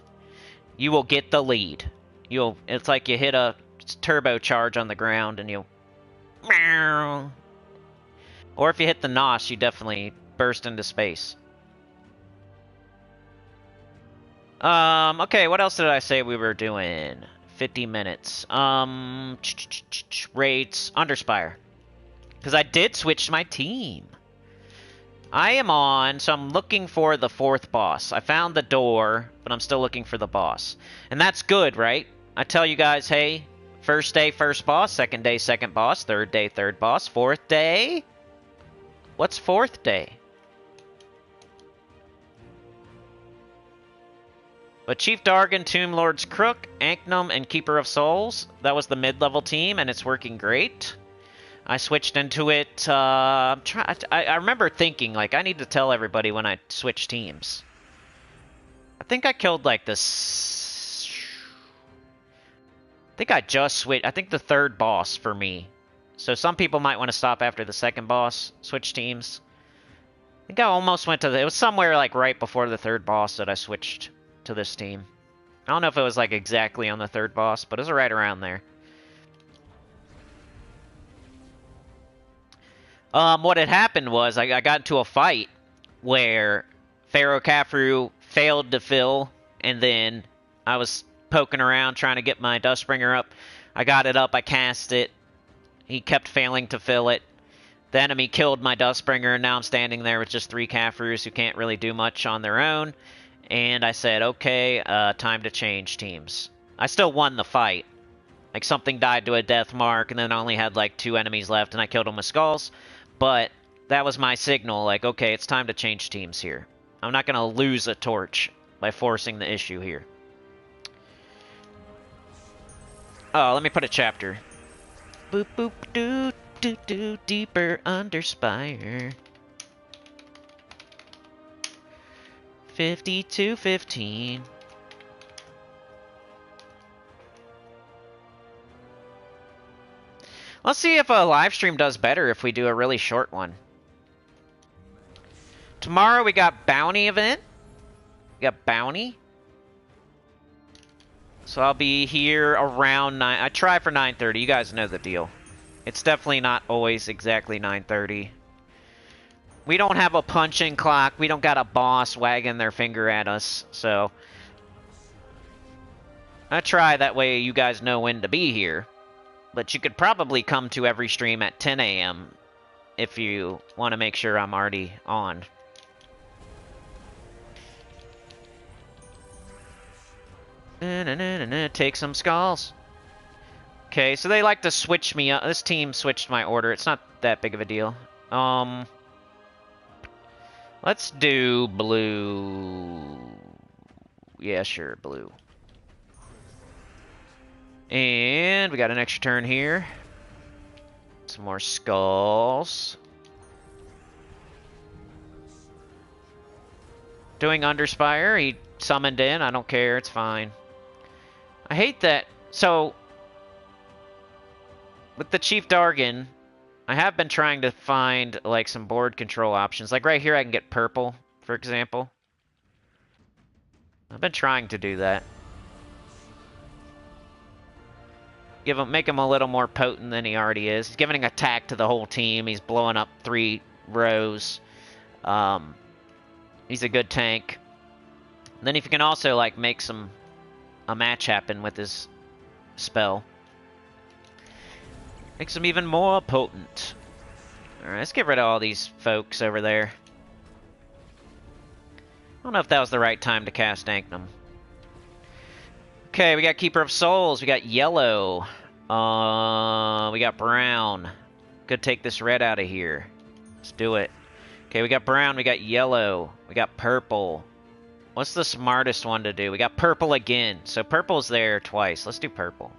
You will get the lead. It's like you hit a turbocharge on the ground and you'll... Or if you hit the NOS, you definitely burst into space. Okay, what else did I say we were doing? 50 minutes. Raids, Underspire. Because I did switch my team. I am on, so I'm looking for the 4th boss. I found the door, but I'm still looking for the boss. And that's good, right? I tell you guys, hey, first day, first boss, second day, second boss, third day, third boss, 4th day? What's 4th day? But Chief Dargan, Tomb Lord's Crook, Anknum, and Keeper of Souls, that was the mid-level team, and it's working great. I switched into it, I remember thinking, like, I need to tell everybody when I switch teams. I think I killed, like, this... I think I just switched... I think the 3rd boss for me. So some people might want to stop after the 2nd boss, switch teams. I think I almost went to the... It was somewhere, like, right before the 3rd boss that I switched to this team. I don't know if it was, like, exactly on the 3rd boss, but it was right around there. What had happened was I got into a fight where Pharaoh Khafre failed to fill, and then I was poking around trying to get my Dustbringer up. I got it up, I cast it. He kept failing to fill it. The enemy killed my Dustbringer, and now I'm standing there with just 3 Khafres who can't really do much on their own. And I said, okay, time to change teams. I still won the fight. Like, something died to a death mark, and then I only had, like, 2 enemies left, and I killed them with skulls. But that was my signal, like, okay, it's time to change teams here. I'm not going to lose a torch by forcing the issue here. Oh, let me put a chapter. Boop, boop, doo, doo, doo, deeper Underspire. 52-15. Let's see if a live stream does better if we do a really short one. Tomorrow we got Bounty event. We got Bounty. So I'll be here around 9. I try for 9:30. You guys know the deal. It's definitely not always exactly 9:30. We don't have a punching clock. We don't got a boss wagging their finger at us. So I try that way you guys know when to be here. But you could probably come to every stream at 10 a.m. if you want to make sure I'm already on. Take some skulls. Okay, so they like to switch me up. This team switched my order. It's not that big of a deal. Let's do blue. Yeah, sure, blue. And we got an extra turn here. Some more skulls. Doing Underspire. He summoned in. I don't care. It's fine. I hate that. So, with the Chief Dargan, I have been trying to find, like, some board control options. Like, right here I can get purple, for example. I've been trying to do that. Make him a little more potent than he already is. He's giving an attack to the whole team. He's blowing up 3 rows. He's a good tank. And then if you can also, like, make a match happen with his spell, makes him even more potent. Alright, let's get rid of all these folks over there. I don't know if that was the right time to cast Anknum. Okay, we got Keeper of Souls. We got yellow. We got brown. Could take this red out of here. Let's do it. Okay, we got brown. We got yellow. We got purple. What's the smartest one to do? We got purple again. So purple's there twice. Let's do purple.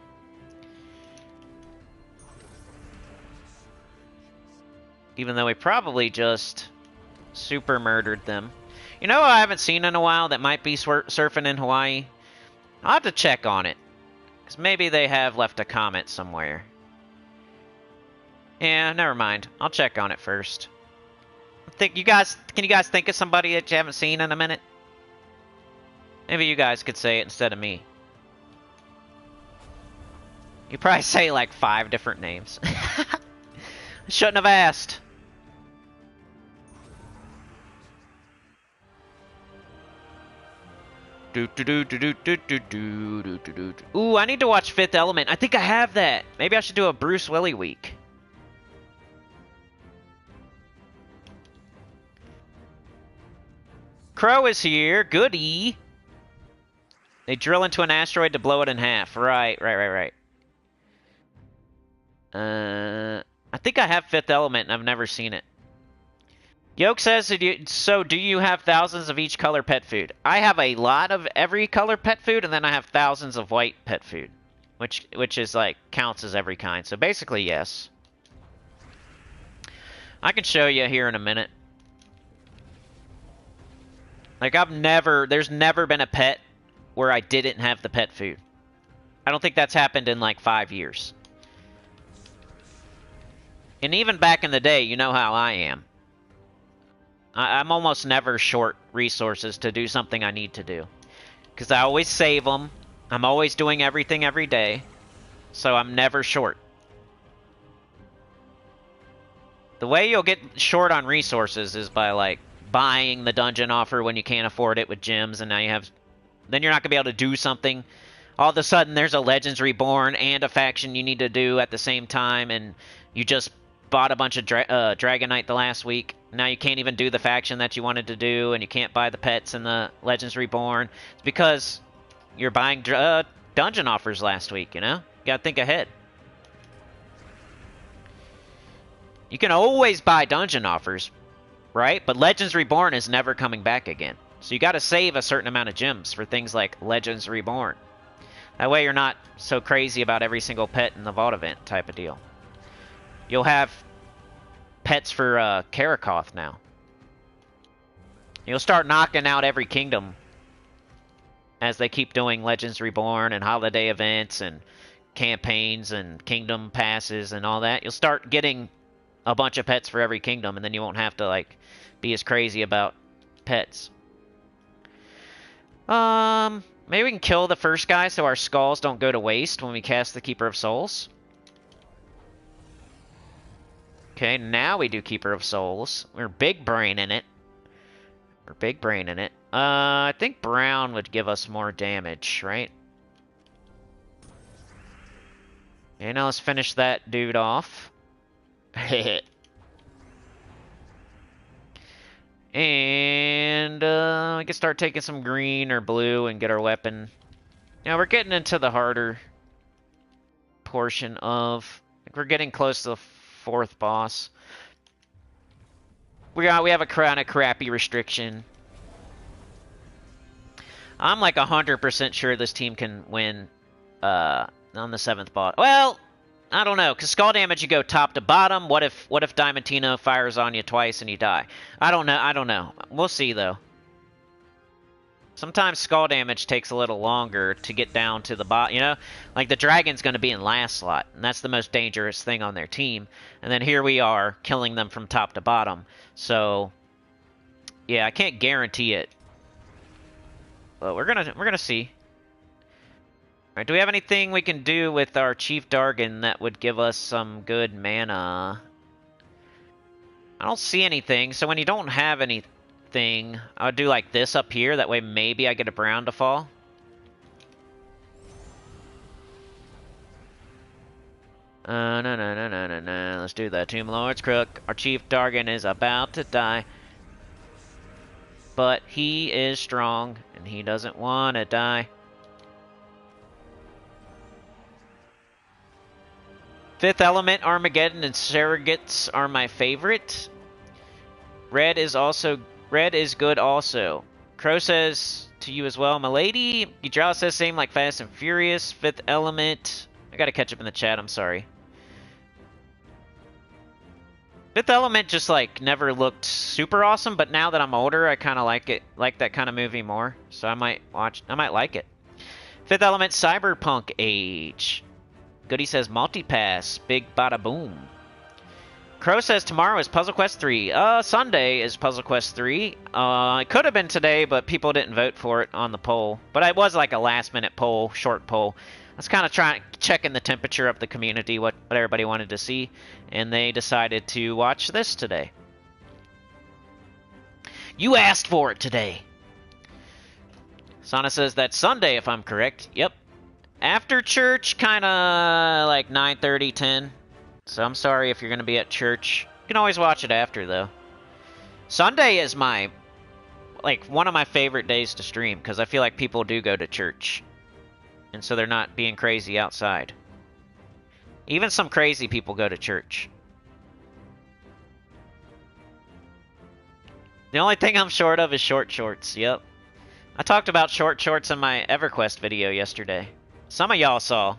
Even though we probably just super murdered them. You know what I haven't seen in a while that might be surfing in Hawaii? I'll have to check on it. Because maybe they have left a comment somewhere. Yeah, never mind. I'll check on it first. Can you guys think of somebody that you haven't seen in a minute? Maybe you guys could say it instead of me. You probably say like 5 different names. I shouldn't have asked. Ooh, I need to watch Fifth Element. I think I have that. Maybe I should do a Bruce Willis week. Crow is here. Goody. They drill into an asteroid to blow it in half. Right. I think I have Fifth Element and I've never seen it. Yoke says, so do you have thousands of each color pet food? I have a lot of every color pet food, and then I have thousands of white pet food, which is like counts as every kind. So basically, yes. I can show you here in a minute. Like there's never been a pet where I didn't have the pet food. I don't think that's happened in like 5 years. And even back in the day, you know how I am. I'm almost never short resources to do something I need to do. Because I always save them. I'm always doing everything every day. So I'm never short. The way you'll get short on resources is by, like, buying the dungeon offer when you can't afford it with gems, and now you have... Then you're not going to be able to do something. All of a sudden, there's a Legends Reborn and a faction you need to do at the same time, and you just bought a bunch of Dragonite the last week. Now you can't even do the faction that you wanted to do, and you can't buy the pets in the Legends Reborn. It's because you're buying dungeon offers last week, you know? You gotta think ahead. You can always buy dungeon offers, right? But Legends Reborn is never coming back again. So you gotta save a certain amount of gems for things like Legends Reborn. That way you're not so crazy about every single pet in the Vault event type of deal. You'll have pets for Karakoth now. You'll start knocking out every kingdom as they keep doing Legends Reborn and holiday events and campaigns and kingdom passes and all that. You'll start getting a bunch of pets for every kingdom, and then you won't have to like be as crazy about pets. Maybe we can kill the first guy so our skulls don't go to waste when we cast the Keeper of Souls. Okay, now we do Keeper of Souls. We're big brain in it. I think brown would give us more damage, right? Okay, now let's finish that dude off. And we can start taking some green or blue and get our weapon. Now we're getting into the harder portion of... I think we're getting close to the 4th boss. We have a kind of crappy restriction. I'm like 100% sure this team can win on the 7th boss. Well, I don't know, because skull damage you go top to bottom. What if Diamantino fires on you twice and you die? I don't know. We'll see though. Sometimes skull damage takes a little longer to get down to the bot, you know? Like, the dragon's going to be in last slot, and that's the most dangerous thing on their team. And then here we are, killing them from top to bottom. So, yeah, I can't guarantee it. But we're gonna see. Alright, do we have anything we can do with our Chief Dargan that would give us some good mana? I don't see anything, so when you don't have anything, I'll do like this up here, that way maybe I get a brown to fall. No. Let's do the Tomb Lord's Crook. Our Chief Dargan is about to die. But he is strong, and he doesn't want to die. Fifth Element, Armageddon, and Surrogates are my favorite. Red is good also. Crow says to you as well, my lady. Gidral says same like Fast and Furious. Fifth Element. I gotta catch up in the chat, I'm sorry. Fifth Element just like never looked super awesome, but now that I'm older, I kind of like that kind of movie more. So I might like it. Fifth Element, Cyberpunk Age. Goody says multipass, big bada boom. Crow says tomorrow is Puzzle Quest 3. Sunday is Puzzle Quest 3. It could have been today, but people didn't vote for it on the poll. But it was like a last-minute poll, short poll. I was kind of checking the temperature of the community, what everybody wanted to see, and they decided to watch this today. You asked for it today. Sana says that's Sunday, if I'm correct. Yep. After church, kind of like 9:30, 10. So I'm sorry if you're going to be at church. You can always watch it after, though. Sunday is one of my favorite days to stream, because I feel like people do go to church. And so they're not being crazy outside. Even some crazy people go to church. The only thing I'm short of is short shorts, yep. I talked about short shorts in my EverQuest video yesterday. Some of y'all saw.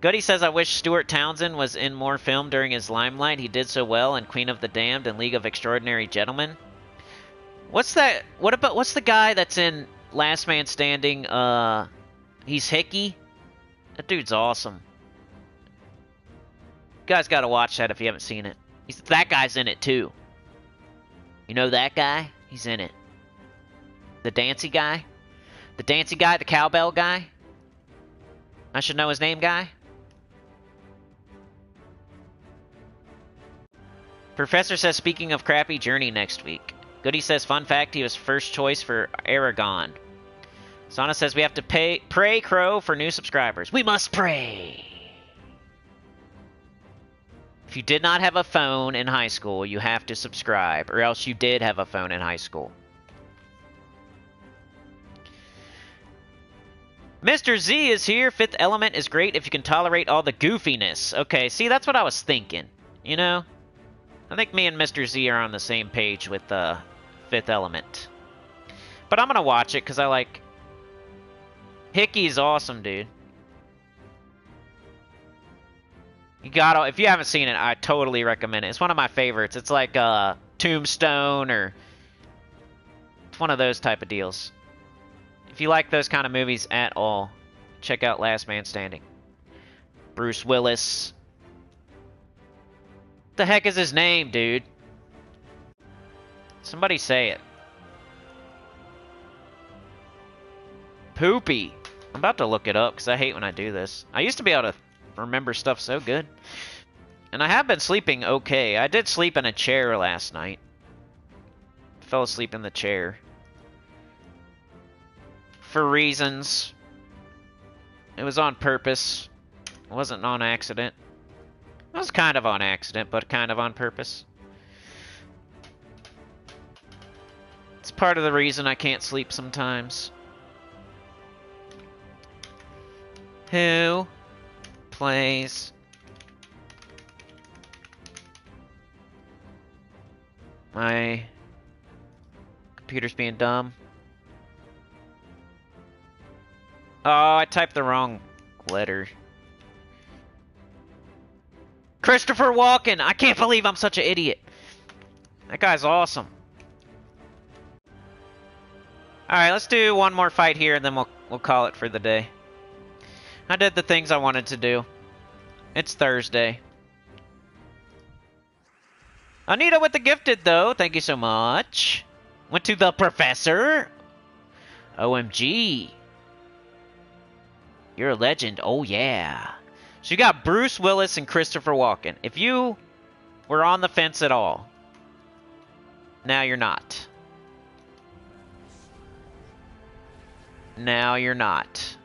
Goody says, I wish Stuart Townsend was in more film during his limelight. He did so well in Queen of the Damned and League of Extraordinary Gentlemen. What's that? What's the guy that's in Last Man Standing? He's Hickey. That dude's awesome. You guys gotta watch that if you haven't seen it. That guy's in it too. You know that guy? He's in it. The dancey guy? The dancey guy, the cowbell guy? I should know his name, guy? Professor says, speaking of crappy, Journey next week. Goody says, fun fact, he was first choice for Aragon. Sana says, we have to pray Crow for new subscribers. We must pray! If you did not have a phone in high school, you have to subscribe, or else you did have a phone in high school. Mr. Z is here. Fifth Element is great if you can tolerate all the goofiness. Okay, see, that's what I was thinking. You know? I think me and Mr. Z are on the same page with Fifth Element. But I'm gonna watch it because I like... Hickey's awesome, dude. You gotta... If you haven't seen it, I totally recommend it. It's one of my favorites. It's like Tombstone or... It's one of those type of deals. If you like those kind of movies at all, check out Last Man Standing. Bruce Willis. What the heck is his name, dude? Somebody say it. Poopy. I'm about to look it up because I hate when I do this. I used to be able to remember stuff so good. And I have been sleeping okay. I did sleep in a chair last night. Fell asleep in the chair. For reasons. It was on purpose. It wasn't on accident. It was kind of on accident, but kind of on purpose. It's part of the reason I can't sleep sometimes. Who plays my computer's being dumb? Oh, I typed the wrong letter. Christopher Walken! I can't believe I'm such an idiot. That guy's awesome. Alright, let's do one more fight here and then we'll call it for the day. I did the things I wanted to do. It's Thursday. Anita with the gifted, though. Thank you so much. Went to the professor. OMG. You're a legend. Oh, yeah. So you got Bruce Willis and Christopher Walken. If you were on the fence at all, now you're not. Now you're not.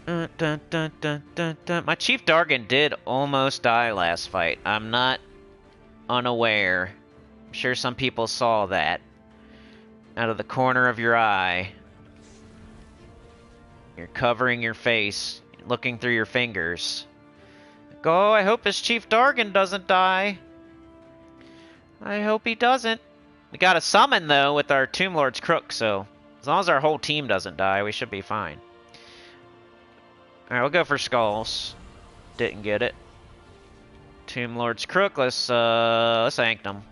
My Chief Dargan did almost die last fight. I'm not unaware. I'm sure some people saw that. Out of the corner of your eye. You're covering your face, looking through your fingers. Like, oh, I hope this Chief Dargan doesn't die. I hope he doesn't. We got a summon, though, with our Tomb Lord's Crook, so as long as our whole team doesn't die, we should be fine. Alright, we'll go for Skulls. Didn't get it. Tomb Lord's Crook, let's ank them.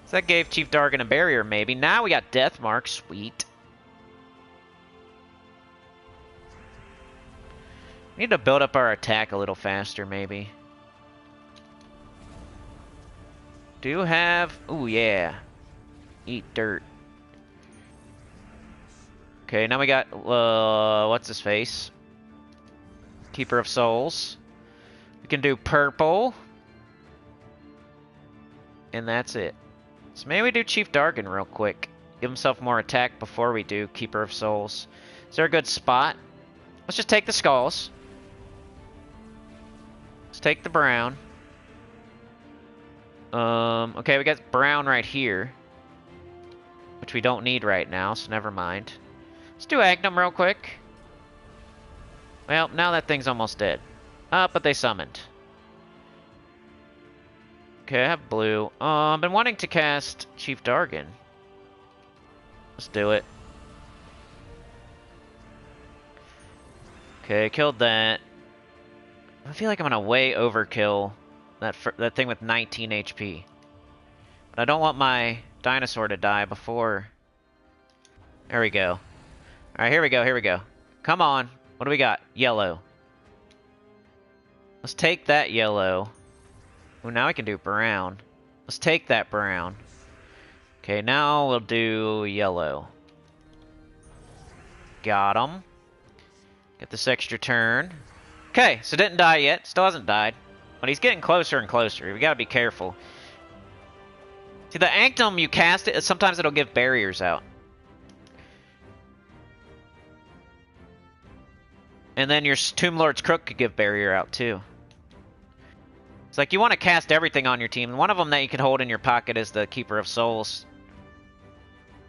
So that gave Chief Dargan a barrier, maybe. Now we got Death Mark, sweet. We need to build up our attack a little faster, maybe. Do have... Ooh, yeah. Eat dirt. Okay, now we got... what's his face? Keeper of Souls. We can do purple. And that's it. So maybe we do Chief Dargan real quick. Give himself more attack before we do Keeper of Souls. Is there a good spot? Let's just take the skulls. Let's take the brown. Okay, we got brown right here. Which we don't need right now, so never mind. Let's do Agnum real quick. Well, now that thing's almost dead. But they summoned. Okay, I have blue. I've been wanting to cast Chief Dargan. Let's do it. Okay, killed that. I feel like I'm gonna way overkill that thing with 19 HP. But I don't want my dinosaur to die before... There we go. Alright, here we go, here we go. Come on. What do we got? Yellow. Let's take that yellow. Well, now I can do brown. Let's take that brown. Okay, now we'll do yellow. Got him. Get this extra turn. Okay, so didn't die yet. Still hasn't died. But he's getting closer and closer. We gotta be careful. See, the Anctum, you cast it, sometimes it'll give barriers out. And then your Tomb Lord's Crook could give barrier out, too. It's like you want to cast everything on your team. One of them that you can hold in your pocket is the Keeper of Souls.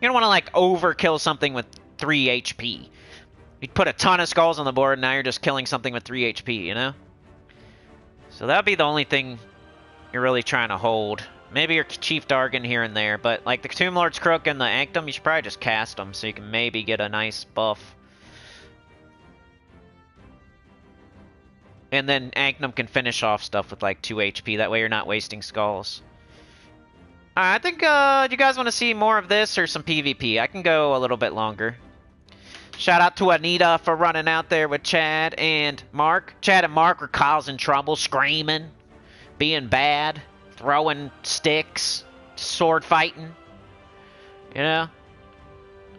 You don't want to, like, overkill something with 3 HP. You put a ton of skulls on the board, and now you're just killing something with 3 HP, you know? So that'd be the only thing you're really trying to hold. Maybe your Chief Dargan here and there, but, like, the Tomb Lord's Crook and the Anctum, you should probably just cast them so you can maybe get a nice buff. And then Anctum can finish off stuff with like 2 HP. That way you're not wasting skulls. Alright, I think you guys want to see more of this or some PvP. I can go a little bit longer. Shout out to Anita for running out there with Chad and Mark. Chad and Mark were causing trouble, screaming, being bad, throwing sticks, sword fighting. You know?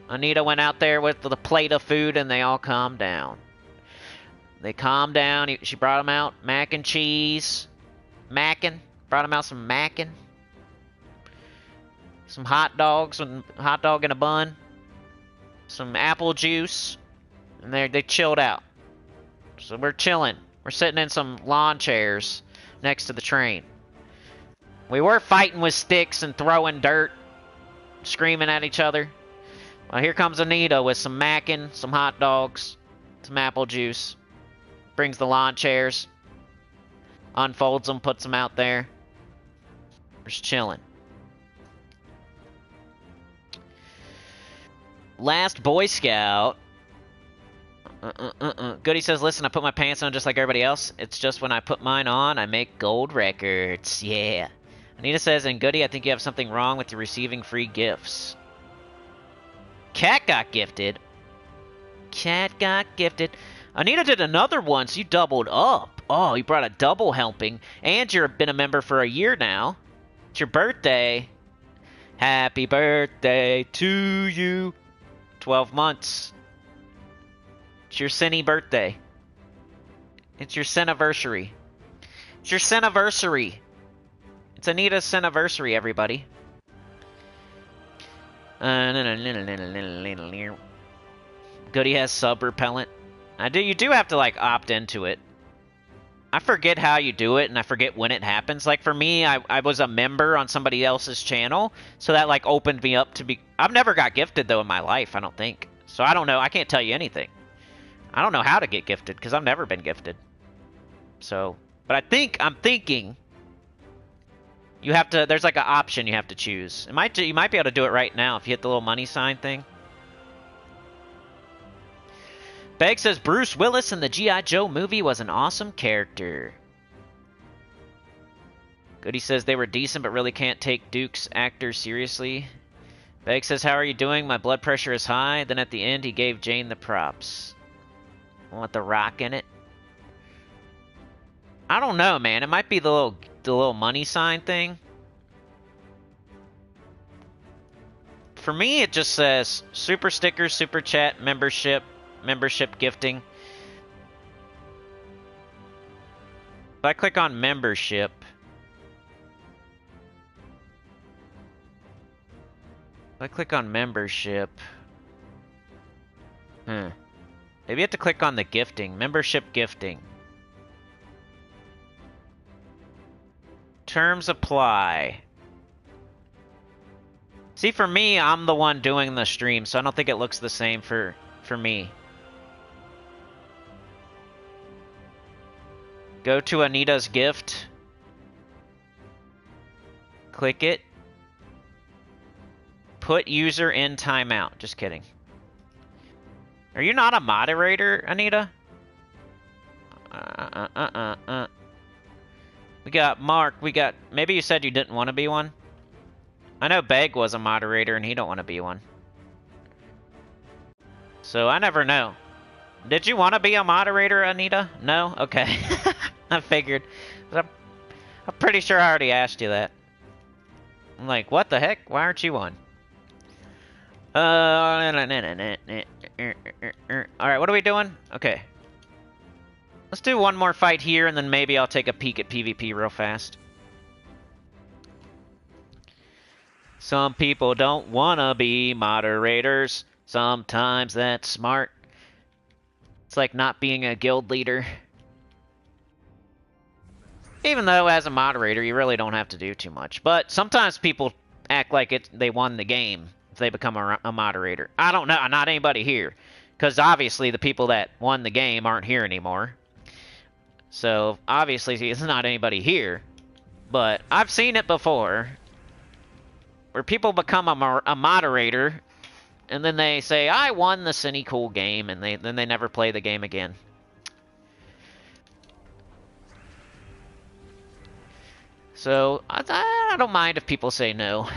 Anita went out there with the plate of food and they all calmed down. They calmed down. She brought him out mac and cheese. Mackin'. Brought him out some mackin'. Some hot dogs. Hot dog in a bun. Some apple juice. And they chilled out. So we're chilling. We're sitting in some lawn chairs next to the train. We were fighting with sticks and throwing dirt. Screaming at each other. Well, here comes Anita with some mackin', some hot dogs, some apple juice. Brings the lawn chairs, unfolds them, puts them out there. We're just chilling. Last Boy Scout. Goody says, listen, I put my pants on just like everybody else. It's just when I put mine on, I make gold records. Yeah. Anita says, and Goody, I think you have something wrong with your receiving free gifts. Cat got gifted. Cat got gifted. Anita did another one, so you doubled up. Oh, you brought a double helping. And you've been a member for a year now. It's your birthday. Happy birthday to you. 12 months. It's your Sinny birthday. It's your Sinniversary. It's your Sinniversary. It's Anita's Sinniversary, everybody. Goody has sub repellent. You do have to, like, opt into it. I forget how you do it, and I forget when it happens. Like, for me, I was a member on somebody else's channel, so that, like, opened me up to be... I've never got gifted, though, in my life, I don't think. So I don't know. I can't tell you anything. I don't know how to get gifted, because I've never been gifted. So... But I'm thinking... You have to... There's, like, an option you have to choose. You might be able to do it right now if you hit the little money sign thing. Beg says, Bruce Willis in the G.I. Joe movie was an awesome character. Goody says they were decent but really can't take Duke's actors seriously. Beg says, how are you doing? My blood pressure is high. Then at the end, he gave Jane the props. Want the rock in it? I don't know, man. It might be the little money sign thing. For me, it just says super sticker, super chat, membership gifting. If I click on membership, I click on membership. Maybe you have to click on the gifting. Membership gifting. Terms apply. See, for me, I'm the one doing the stream, so I don't think it looks the same for me. Go to Anita's gift. Click it. Put user in timeout. Just kidding. Are you not a moderator, Anita? We got Mark. We got... Maybe you said you didn't want to be one? I know Beg was a moderator and he don't want to be one. So I never know. Did you want to be a moderator, Anita? No? Okay. I figured. I'm pretty sure I already asked you that. I'm like, what the heck? Why aren't you one? Alright, what are we doing? Okay. Let's do one more fight here, and then maybe I'll take a peek at PvP real fast. Some people don't wanna be moderators. Sometimes that's smart. It's like not being a guild leader. Even though, as a moderator, you really don't have to do too much. But sometimes people act like they won the game if they become a moderator. I don't know, not anybody here. Because obviously the people that won the game aren't here anymore. So, obviously, it's not anybody here. But I've seen it before. Where people become a moderator, and then they say, I won the Sinnycool game, and then they never play the game again. So, I don't mind if people say no.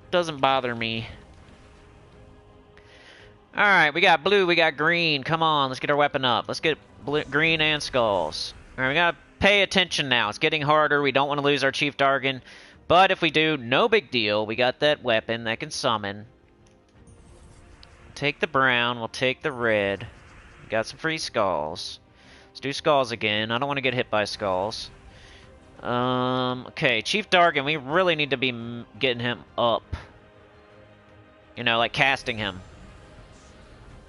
Doesn't bother me. Alright, we got blue, we got green. Come on, let's get our weapon up. Let's get green and skulls. Alright, we gotta pay attention now. It's getting harder. We don't want to lose our Chief Dargan. But if we do, no big deal. We got that weapon that can summon. Take the brown. We'll take the red. We got some free skulls. Let's do skulls again. I don't want to get hit by skulls. Okay, Chief Dargan, we really need to be getting him up. You know, like casting him.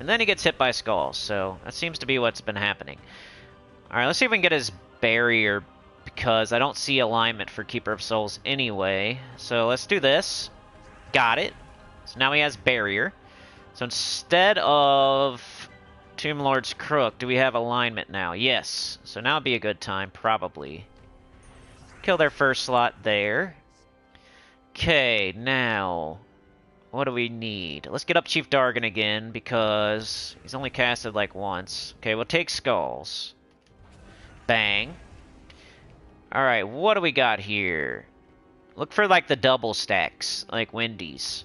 And then he gets hit by skulls, so that seems to be what's been happening. Alright, let's see if we can get his barrier, because I don't see alignment for Keeper of Souls anyway. So let's do this. Got it. So now he has barrier. So instead of Tomb Lord's Crook, do we have alignment now? Yes. So now would be a good time, probably. Kill their first slot there. Okay, now what do we need? Let's get up Chief Dargan again, because he's only casted like once. Okay, we'll take skulls. Bang. Alright, what do we got here? Look for like the double stacks, like Wendy's.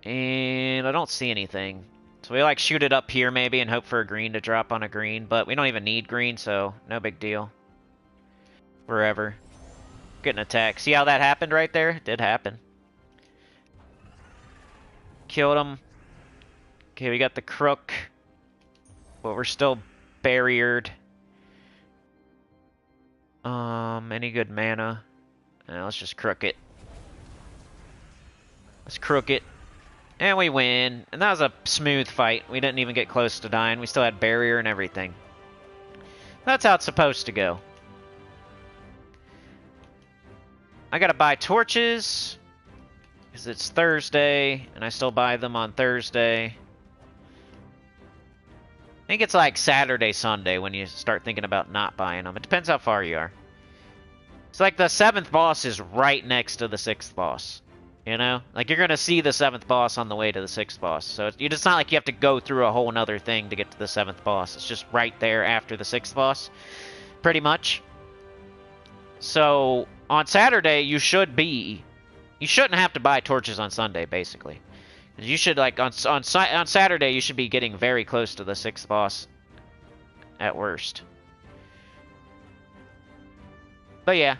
And I don't see anything. So we like shoot it up here maybe and hope for a green to drop on a green, but we don't even need green, so no big deal. Wherever. Get an attack. See how that happened right there? It did happen. Killed him. Okay, we got the crook. But we're still barriered. Any good mana? Let's just crook it. Let's crook it. And we win. And that was a smooth fight. We didn't even get close to dying. We still had barrier and everything. That's how it's supposed to go. I gotta buy torches. Because it's Thursday. And I still buy them on Thursday. I think it's like Saturday, Sunday when you start thinking about not buying them. It depends how far you are. It's like the 7th boss is right next to the 6th boss. You know? Like, you're going to see the 7th boss on the way to the 6th boss. So it's not like you have to go through a whole nother thing to get to the 7th boss. It's just right there after the 6th boss. Pretty much. So, on Saturday, you shouldn't have to buy torches on Sunday, basically. You should, like, on Saturday, you should be getting very close to the 6th boss. At worst. But yeah.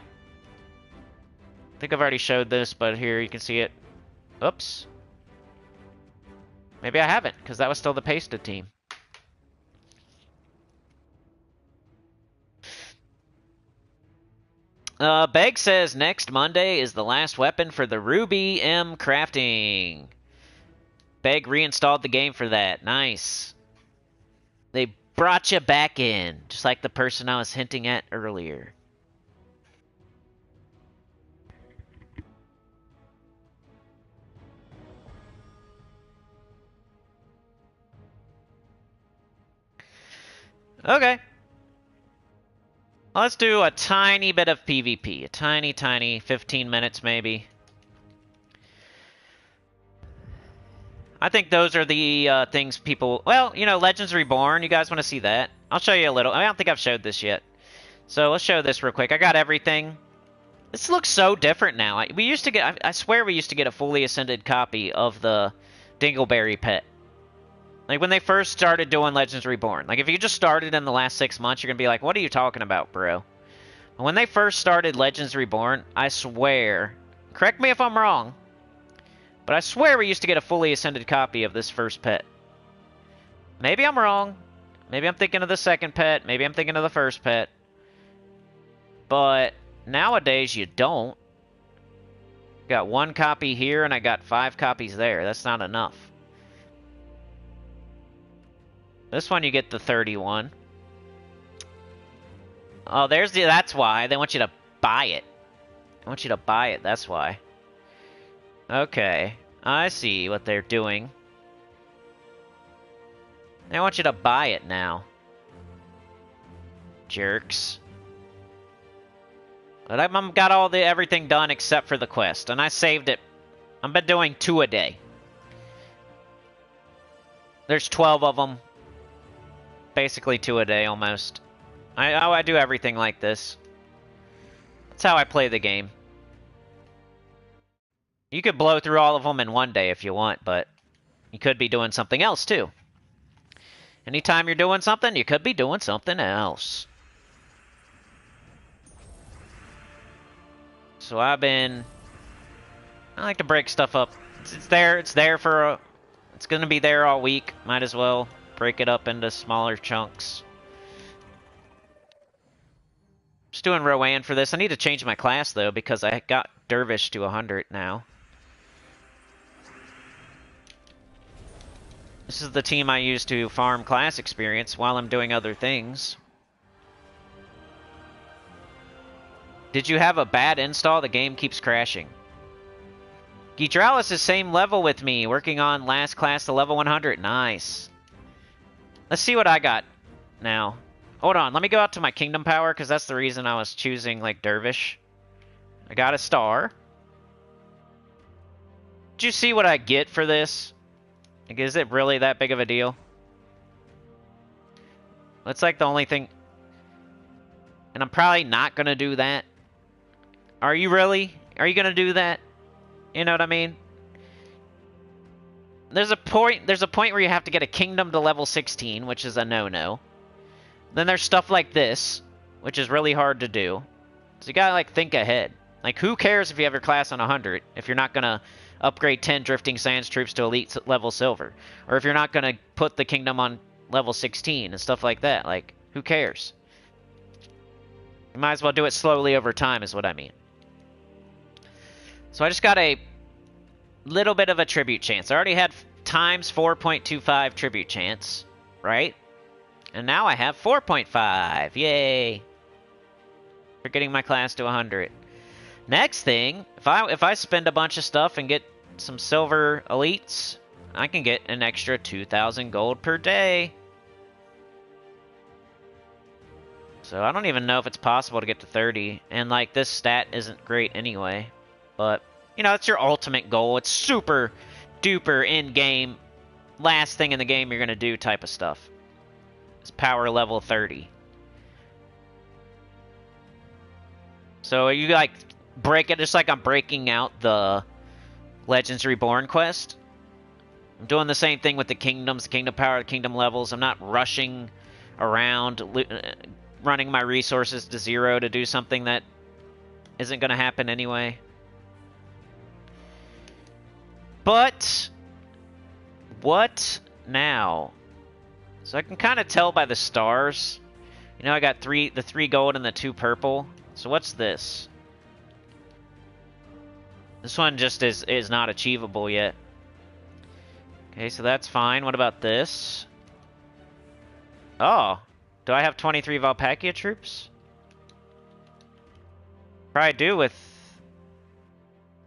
I think I've already showed this, but here you can see it. Oops. Maybe I haven't, because that was still the pasted team. Beg says next Monday is the last weapon for the Ruby M crafting. Beg reinstalled the game for that. Nice. They brought you back in, just like the person I was hinting at earlier. Okay. Let's do a tiny bit of PvP. A tiny 15 minutes maybe. I think those are the things people... Well, you know, Legends Reborn. You guys want to see that? I'll show you a little. I don't think I've showed this yet. So let's show this real quick. I got everything. This looks so different now. We used to get... I swear we used to get a fully ascended copy of the Dingleberry pet. Like, when they first started doing Legends Reborn. Like, if you just started in the last 6 months, you're going to be like, what are you talking about, bro? When they first started Legends Reborn, I swear... Correct me if I'm wrong. But I swear we used to get a fully ascended copy of this first pet. Maybe I'm wrong. Maybe I'm thinking of the second pet. Maybe I'm thinking of the first pet. But nowadays you don't. Got 1 copy here and I got 5 copies there. That's not enough. This one you get the 31. Oh, that's why. They want you to buy it. I want you to buy it, that's why. Okay, I see what they're doing. They want you to buy it now. Jerks. But I've got everything done except for the quest, and I saved it. I've been doing 2 a day. There's 12 of them. Basically 2 a day, almost. I do everything like this. That's how I play the game. You could blow through all of them in 1 day if you want, but you could be doing something else, too. Anytime you're doing something, you could be doing something else. So I like to break stuff up. It's there for it's gonna be there all week. Might as well break it up into smaller chunks. Just doing Rowan for this. I need to change my class, though, because I got Dervish to 100 now. This is the team I use to farm class experience while I'm doing other things. Did you have a bad install? The game keeps crashing. Gidralis is same level with me, working on last class to level 100. Nice. Let's see what I got now. Hold on, let me go out to my Kingdom Power, because that's the reason I was choosing, like, Dervish. I got a star. Did you see what I get for this? Like, is it really that big of a deal? That's, like, the only thing... And I'm probably not going to do that. Are you really? Are you going to do that? You know what I mean? There's a point where you have to get a Kingdom to level 16, which is a no-no. Then there's stuff like this, which is really hard to do. So you gotta, like, think ahead. Like, who cares if you have your class on 100 if you're not gonna upgrade 10 Drifting Sands troops to Elite level Silver? Or if you're not gonna put the Kingdom on level 16 and stuff like that. Like, who cares? You might as well do it slowly over time is what I mean. So I just got a little bit of a tribute chance. I already had times 4.25 tribute chance, right? And now I have 4.5. Yay! For getting my class to 100. Next thing, if I spend a bunch of stuff and get some silver elites, I can get an extra 2,000 gold per day. So I don't even know if it's possible to get to 30. And, like, this stat isn't great anyway. But, you know, it's your ultimate goal. It's super duper in-game, last thing in the game you're going to do type of stuff. It's power level 30. So you, like, break it just like I'm breaking out the Legends Reborn quest. I'm doing the same thing with the kingdoms, the kingdom power, the kingdom levels. I'm not rushing around, running my resources to 0 to do something that isn't going to happen anyway. But what now? So I can kind of tell by the stars. You know, I got the 3 gold and the 2 purple. So what's this? This one just is not achievable yet. Okay, so that's fine. What about this? Oh, do I have 23 Valpakia troops? Probably do with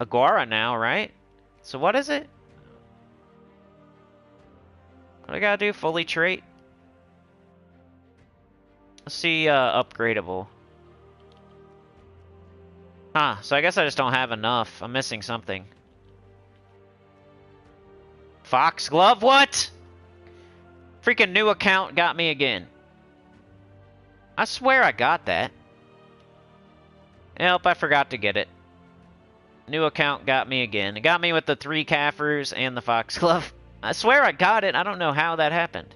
Aguara now, right? So what is it? What do I gotta do? Fully trait? Let's see, upgradable. Huh, so I guess I just don't have enough. I'm missing something. Foxglove, what? Freaking new account got me again. I swear I got that. Nope, I forgot to get it. New account got me again. It got me with the 3 Kaffers and the Foxglove. I swear I got it. I don't know how that happened.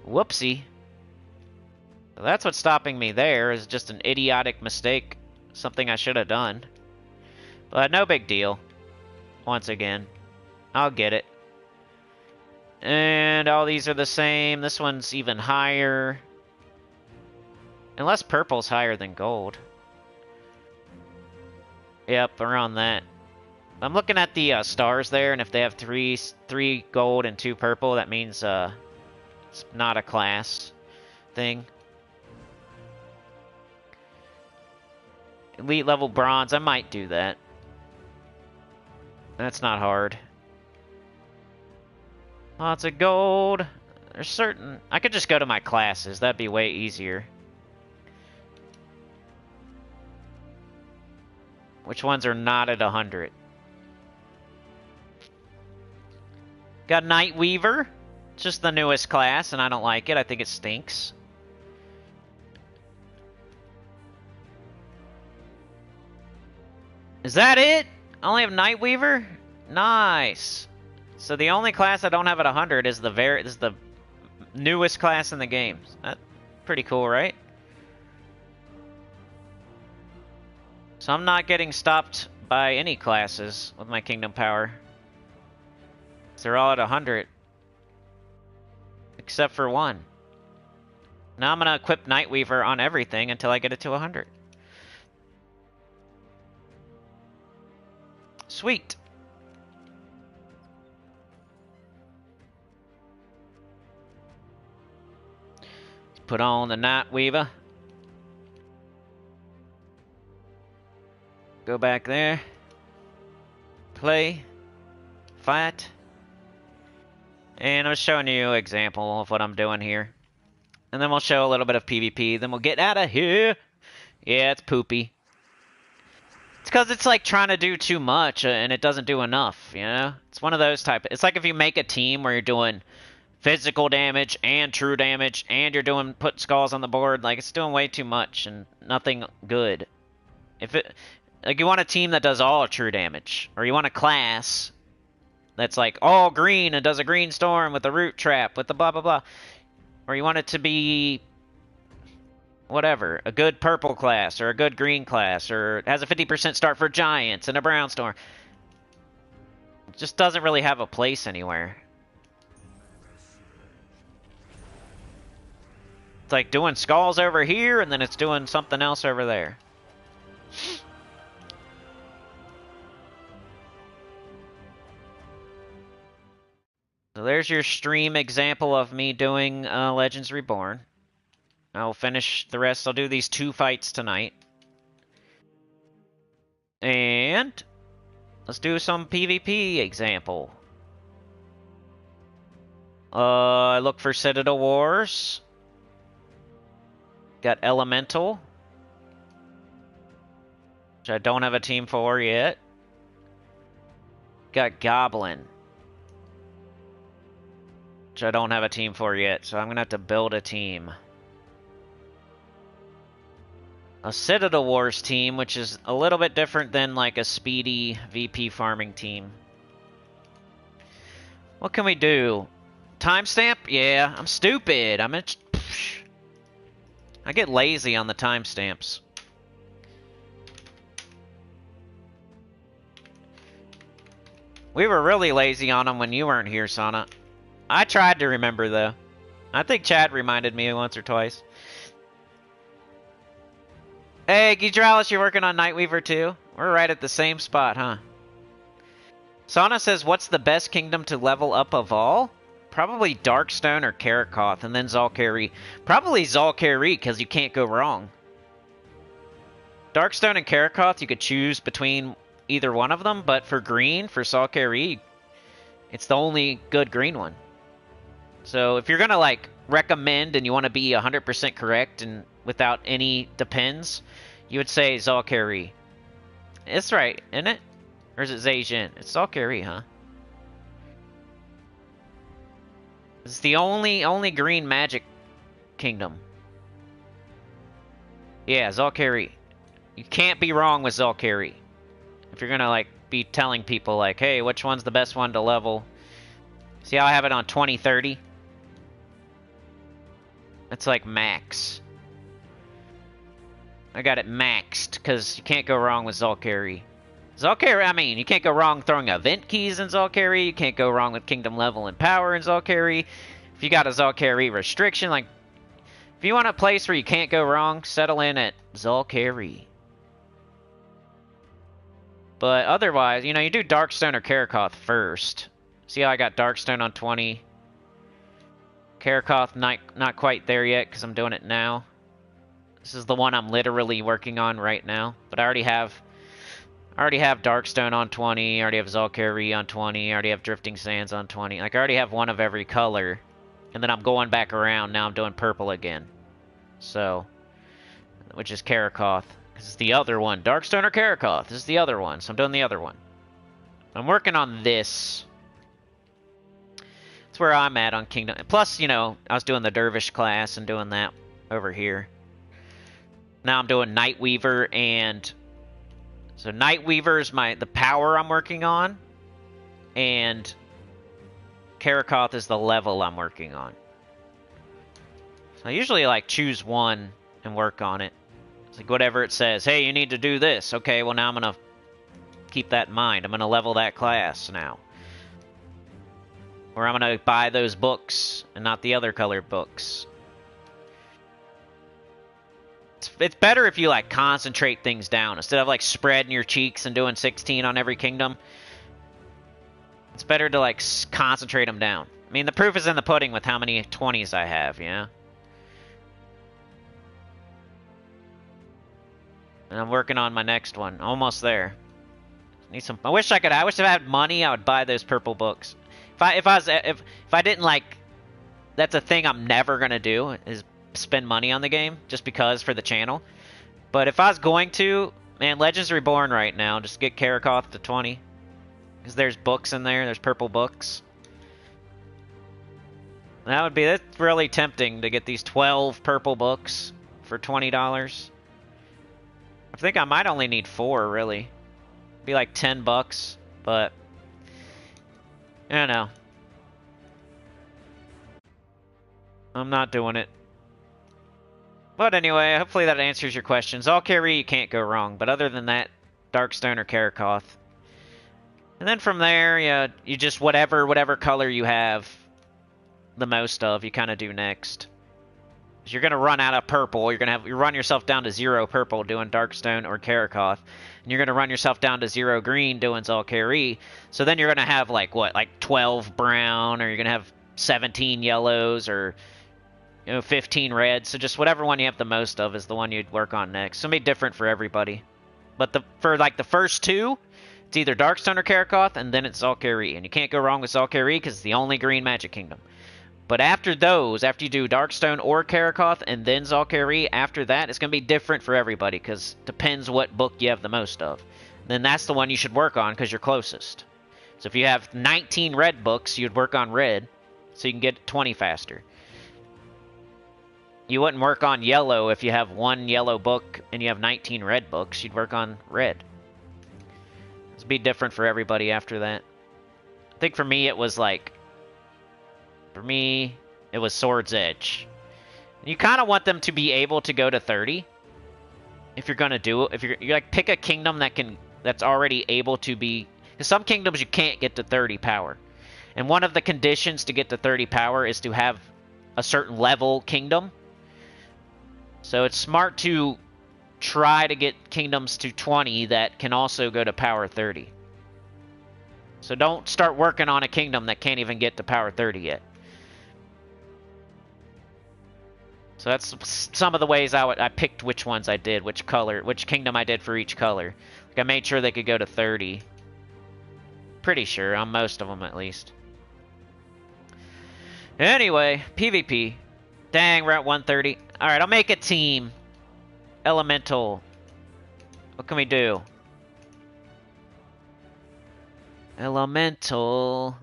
Whoopsie. So that's what's stopping me there, is just an idiotic mistake. Something I should have done. But no big deal. Once again. I'll get it. And all these are the same. This one's even higher. Unless purple's higher than gold. Yep, around that. I'm looking at the stars there, and if they have three gold and 2 purple, that means it's not a class thing. Elite level bronze, I might do that. That's not hard. Lots of gold. There's certain... I could just go to my classes. That'd be way easier. Which ones are not at 100? Got Night Weaver. It's just the newest class, and I don't like it. I think it stinks. Is that it? I only have Night Weaver? Nice. So the only class I don't have at 100 is the newest class in the game. That's pretty cool, right? So I'm not getting stopped by any classes with my Kingdom Power. They're all at 100. Except for one. Now I'm going to equip Night Weaver on everything until I get it to 100. Sweet. Put on the Night Weaver. Go back there. Play. Fight. And I'm showing you an example of what I'm doing here. And then we'll show a little bit of PvP. Then we'll get out of here. Yeah, it's poopy. It's because it's like trying to do too much and it doesn't do enough, you know? It's one of those type. It's like if you make a team where you're doing physical damage and true damage and you're doing putting skulls on the board. Like, it's doing way too much and nothing good. If it... Like, you want a team that does all true damage. Or you want a class that's like all green and does a green storm with a root trap with the blah blah blah. Or you want it to be whatever, a good purple class or a good green class, or it has a 50% start for giants and a brown storm. It just doesn't really have a place anywhere. It's like doing skulls over here and then it's doing something else over there. So there's your stream example of me doing Legends Reborn. I'll finish the rest. I'll do these 2 fights tonight. And let's do some PvP example. I look for Citadel Wars. Got Elemental, which I don't have a team for yet. Got Goblin, which I don't have a team for yet, so I'm going to have to build a team. A Citadel Wars team, which is a little bit different than like a speedy VP farming team. What can we do? Timestamp? Yeah, I'm stupid. I get lazy on the timestamps. We were really lazy on them when you weren't here, Sana. I tried to remember, though. I think Chad reminded me once or twice. Hey, Gidralis, you're working on Nightweaver, too? We're right at the same spot, huh? Sana says, what's the best kingdom to level up of all? Probably Darkstone or Karakoth, and then Zalkari. Probably Zalkari, because you can't go wrong. Darkstone and Karakoth, you could choose between either one of them, but for green, for Zalkari, it's the only good green one. So if you're going to, like, recommend and you want to be 100% correct and without any depends, you would say Zalkari. It's right, isn't it? Or is it Zhejian? It's Zalkari, huh? It's the only green magic kingdom. Yeah, Zalkari. You can't be wrong with Zalkari. If you're gonna, like, be telling people, like, hey, which one's the best one to level? See how I have it on 2030? That's like max. I got it maxed, because you can't go wrong with Zalkari. Zalkari, I mean, you can't go wrong throwing event keys in Zalkari. You can't go wrong with kingdom level and power in Zalkari. If you got a Zalkari restriction, like, if you want a place where you can't go wrong, settle in at Zalkari. But otherwise, you know, you do Darkstone or Karakoth first. See how I got Darkstone on 20? Karakoth, not quite there yet, because I'm doing it now. This is the one I'm literally working on right now. But I already have Darkstone on 20, I already have Zalkari on 20, I already have Drifting Sands on 20. Like, I already have one of every color. And then I'm going back around, now I'm doing purple again. So, which is Karakoth. This is the other one. Darkstone or Karakoth. This is the other one, so I'm doing the other one. I'm working on this. That's where I'm at on Kingdom. Plus, you know, I was doing the Dervish class and doing that over here. Now I'm doing Nightweaver and... So Nightweaver is the power I'm working on, and Karakoth is the level I'm working on. So I usually like choose one and work on it. It's like whatever it says, hey, you need to do this. Okay, well now I'm gonna keep that in mind. I'm gonna level that class now. Or I'm gonna buy those books and not the other colored books. It's better if you, like, concentrate things down. Instead of, like, spreading your cheeks and doing 16 on every kingdom. It's better to, like, concentrate them down. I mean, the proof is in the pudding with how many 20s I have, yeah? And I'm working on my next one. Almost there. Need some... I wish if I had money, I would buy those purple books. If I didn't, like... That's a thing I'm never gonna do, is... spend money on the game just because for the channel. But if I was going to, man, Legends Reborn right now, just get Karakoth to 20. Because there's books in there, there's purple books. That's really tempting to get these 12 purple books for $20. I think I might only need 4, really. Be like 10 bucks, but I don't know. I'm not doing it. But anyway, hopefully that answers your question. Zalkari, you can't go wrong. But other than that, Darkstone or Karakoth. And then from there, yeah, you just whatever color you have the most of, you kind of do next. 'Cause you're going to run out of purple. You run yourself down to 0 purple doing Darkstone or Karakoth. And you're going to run yourself down to 0 green doing Zalkari. So then you're going to have, like, what, like 12 brown, or you're going to have 17 yellows, or... 15 red, so just whatever one you have the most of is the one you'd work on next. So it'll be different for everybody. But for like the first 2, it's either Darkstone or Karakoth, and then it's Zalkari. And you can't go wrong with Zalkari because it's the only green magic kingdom. But after those, after you do Darkstone or Karakoth and then Zalkari, after that, it's going to be different for everybody because it depends what book you have the most of. Then that's the one you should work on because you're closest. So if you have 19 red books, you'd work on red so you can get 20 faster. You wouldn't work on yellow if you have 1 yellow book and you have 19 red books. You'd work on red. It'd be different for everybody after that. I think for me it was like... For me, it was Sword's Edge. You kind of want them to be able to go to 30. If you're going to do it. If you like, pick a kingdom that's already able to be... Because some kingdoms you can't get to 30 power. And one of the conditions to get to 30 power is to have a certain level kingdom. So it's smart to try to get kingdoms to 20 that can also go to power 30. So don't start working on a kingdom that can't even get to power 30 yet. So that's some of the ways I picked which ones I did, which kingdom I did for each color. Like I made sure they could go to 30. Pretty sure, on most of them at least. Anyway, PvP. Dang, we're at 130. Alright, I'll make a team. Elemental. What can we do? Elemental.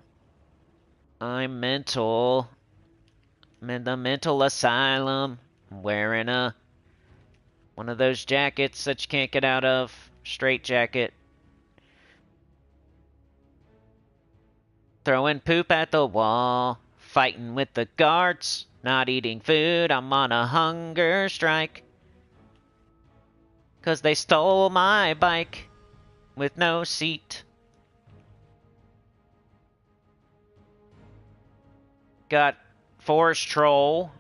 I'm mental. I'm in the mental asylum. I'm wearing one of those jackets that you can't get out of. Straight jacket. Throwing poop at the wall. Fighting with the guards. Not eating food. I'm on a hunger strike. 'Cause they stole my bike. With no seat. Got Forest Troll.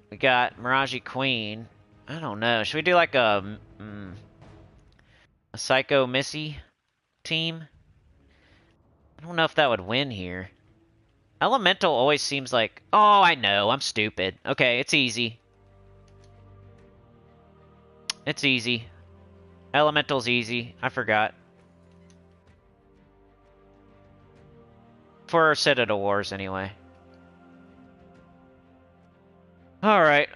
We got Mirage Queen. I don't know. Should we do like a Psycho Missy team? I don't know if that would win here. Elemental always seems like... Oh, I know. I'm stupid. Okay, it's easy. It's easy. Elemental's easy. I forgot. For Citadel Wars, anyway. Alright,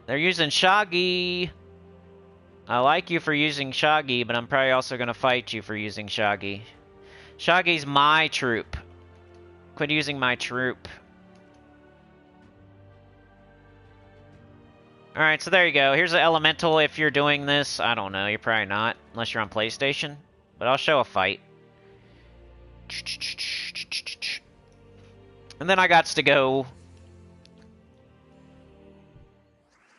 they're using Shaggy. I like you for using Shaggy, but I'm probably also gonna fight you for using Shaggy. Shaggy's my troop. Quit using my troop. Alright, so there you go. Here's an Elemental if you're doing this. I don't know, you're probably not, unless you're on PlayStation. But I'll show a fight. And then I got to go...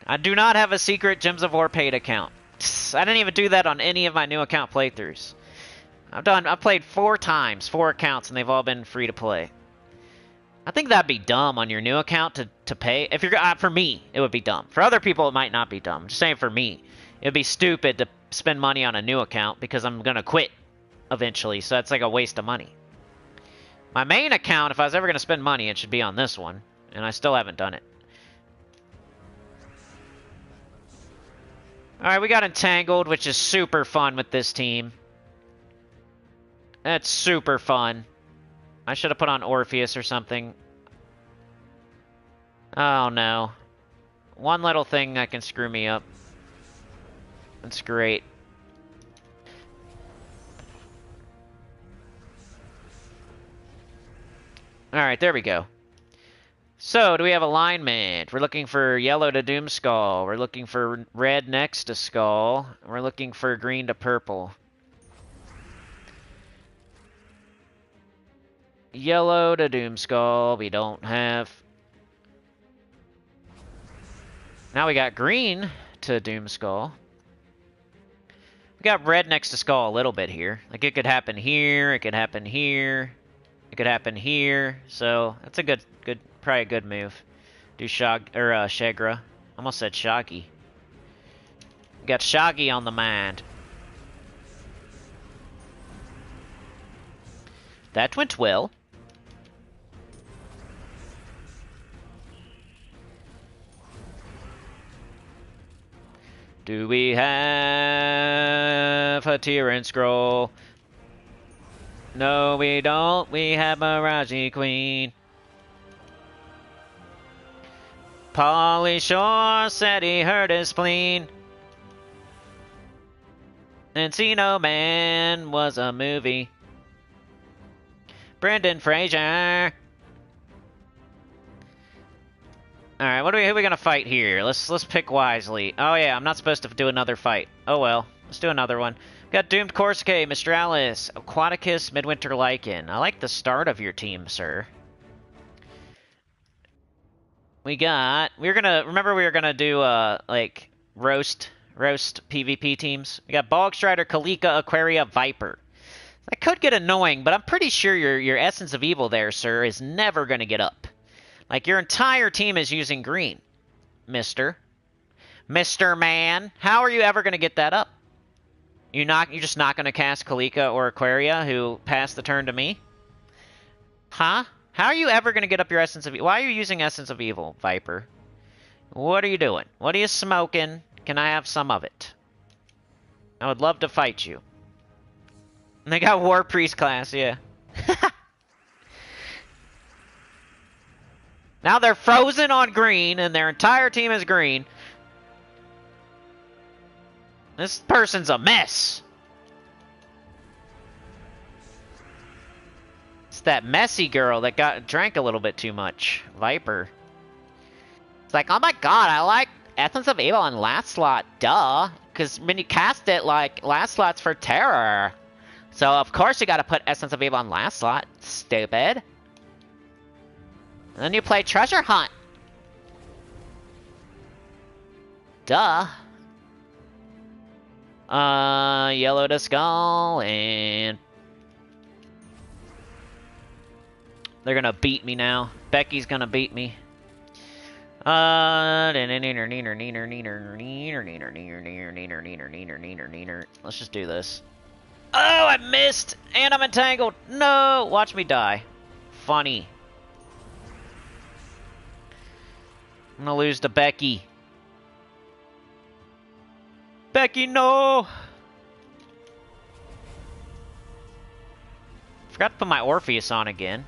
I do not have a secret Gems of War paid account. I didn't even do that on any of my new account playthroughs. I've played 4 times, 4 accounts, and they've all been free to play. I think that'd be dumb on your new account to pay. If you're for me, it would be dumb. For other people, it might not be dumb. I'm just saying for me, it'd be stupid to spend money on a new account because I'm gonna quit eventually. So that's like a waste of money. My main account, if I was ever gonna spend money, it should be on this one, and I still haven't done it. Alright, we got Entangled, which is super fun with this team. That's super fun. I should have put on Orpheus or something. Oh no. One little thing that can screw me up. That's great. Alright, there we go. So, do we have alignment? We're looking for yellow to Doomskull. We're looking for red next to Skull. We're looking for green to purple. Yellow to Doomskull. We don't have... Now we got green to Doomskull. We got red next to Skull a little bit here. Like, it could happen here. It could happen here. It could happen here. So, that's a good... Probably a good move. Do Shagra. Almost said Shaggy. Got Shaggy on the mind. That went well. Do we have a Tyrant Scroll? No, we don't. We have Mirage Queen. Pauly Shore said he heard his spleen. Encino Man was a movie. Brendan Fraser. Alright, who are we gonna fight here? Let's pick wisely. Oh yeah, I'm not supposed to do another fight. Oh well, let's do another one. Got Doomed Corsica, Mistralis, Aquaticus, Midwinter Lycan. I like the start of your team, sir. Remember we were gonna do, like, roast PvP teams? We got Bogstrider, Kalika, Aquaria, Viper. That could get annoying, but I'm pretty sure your Essence of Evil there, sir, is never gonna get up. Like, your entire team is using green, Mr. Man. How are you ever gonna get that up? You're just not gonna cast Kalika or Aquaria, who passed the turn to me? Huh? How are you ever gonna get up your Essence of Evil? Why are you using Essence of Evil, Viper? What are you doing? What are you smoking? Can I have some of it? I would love to fight you. And they got War Priest class, yeah. Now they're frozen on green, and their entire team is green. This person's a mess. It's that messy girl that drank a little bit too much. Viper. It's like, oh my god, I like Essence of Evil on last slot, duh. Because when you cast it, like, last slot's for terror. So, of course you gotta put Essence of Evil on last slot, stupid. And then you play Treasure Hunt. Duh. Yellow to Skull, and... they're gonna beat me now. Becky's gonna beat me. Let's just do this. Oh, I missed! And I'm entangled! No! Watch me die. Funny. I'm gonna lose to Becky. Becky, no! Forgot to put my Orpheus on again.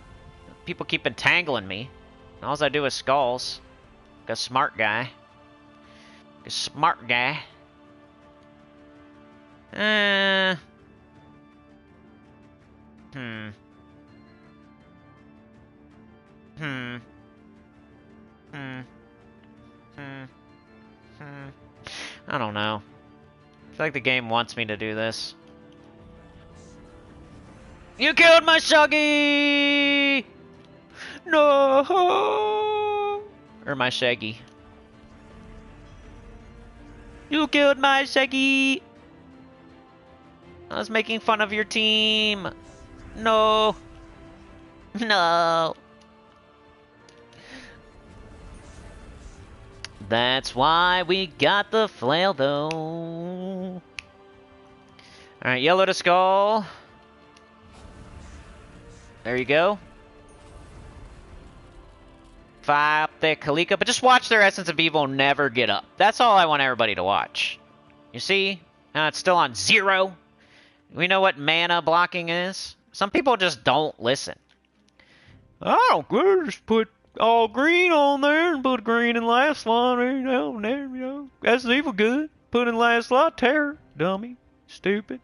People keep entangling me. All I do is skulls. Like a smart guy. Like a smart guy. I don't know. I feel like the game wants me to do this. You killed my Shuggy! No! Or my Shaggy. You killed my Shaggy! I was making fun of your team. No. No. That's why we got the flail, though. Alright, yellow to skull. There you go. Fire up there, Kalika. But just watch their Essence of Evil never get up. That's all I want everybody to watch. You see? Now it's still on 0. We know what mana blocking is. Some people just don't listen. I don't care, just put all green on there and put green in last slot. You know, that's evil good. Put in last slot, terror, dummy, stupid.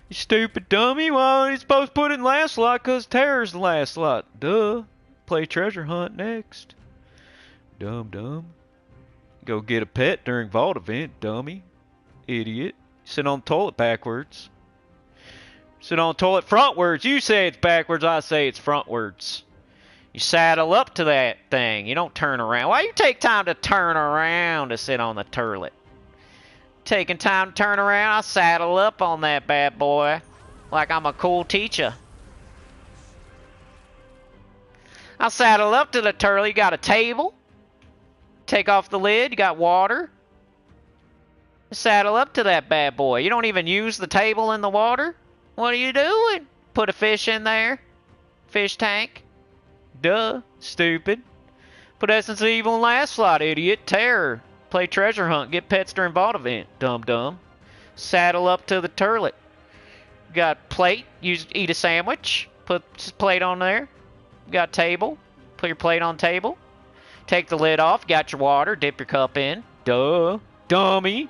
You stupid dummy. Why are you supposed to put in last slot? Because terror's the last slot. Duh. Play treasure hunt next. Dumb. Go get a pet during vault event, dummy. Idiot. Sit on the toilet backwards. Sit on the toilet frontwards. You say it's backwards, I say it's frontwards. You saddle up to that thing. You don't turn around. Why you take time to turn around to sit on the turlet? Taking time to turn around, I saddle up on that bad boy. Like I'm a cool teacher. I saddle up to the turtle. You got a table. Take off the lid. You got water. Saddle up to that bad boy. You don't even use the table in the water? What are you doing? Put a fish in there. Fish tank. Duh. Stupid. Put Essence of Evil in last slot, idiot. Terror. Play treasure hunt. Get pets during vault event. Dumb. Saddle up to the turlet. Got plate. Eat a sandwich. Put plate on there. Got table. Put your plate on table. Take the lid off. Got your water. Dip your cup in. Duh. Dummy.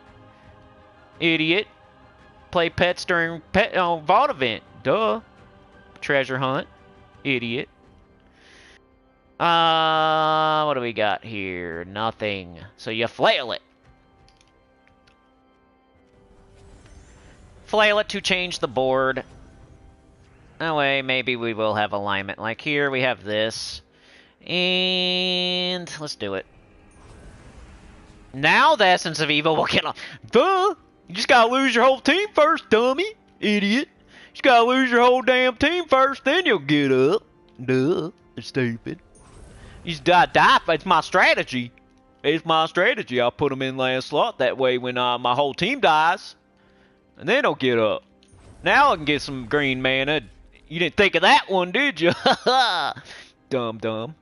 Idiot. Play pets during vault event. Duh. Treasure hunt. Idiot. What do we got here? Nothing. So you flail it. Flail it to change the board. That way, maybe we will have alignment. Like here, we have this. And let's do it. Now the Essence of Evil will get off. Duh! You just gotta lose your whole team first, dummy. Idiot. You just gotta lose your whole damn team first, then you'll get up. Duh. It's stupid. You just die. It's my strategy. It's my strategy. I'll put them in last slot. That way when my whole team dies, and then they'll get up. Now I can get some green mana. You didn't think of that one, did you? Dumb. You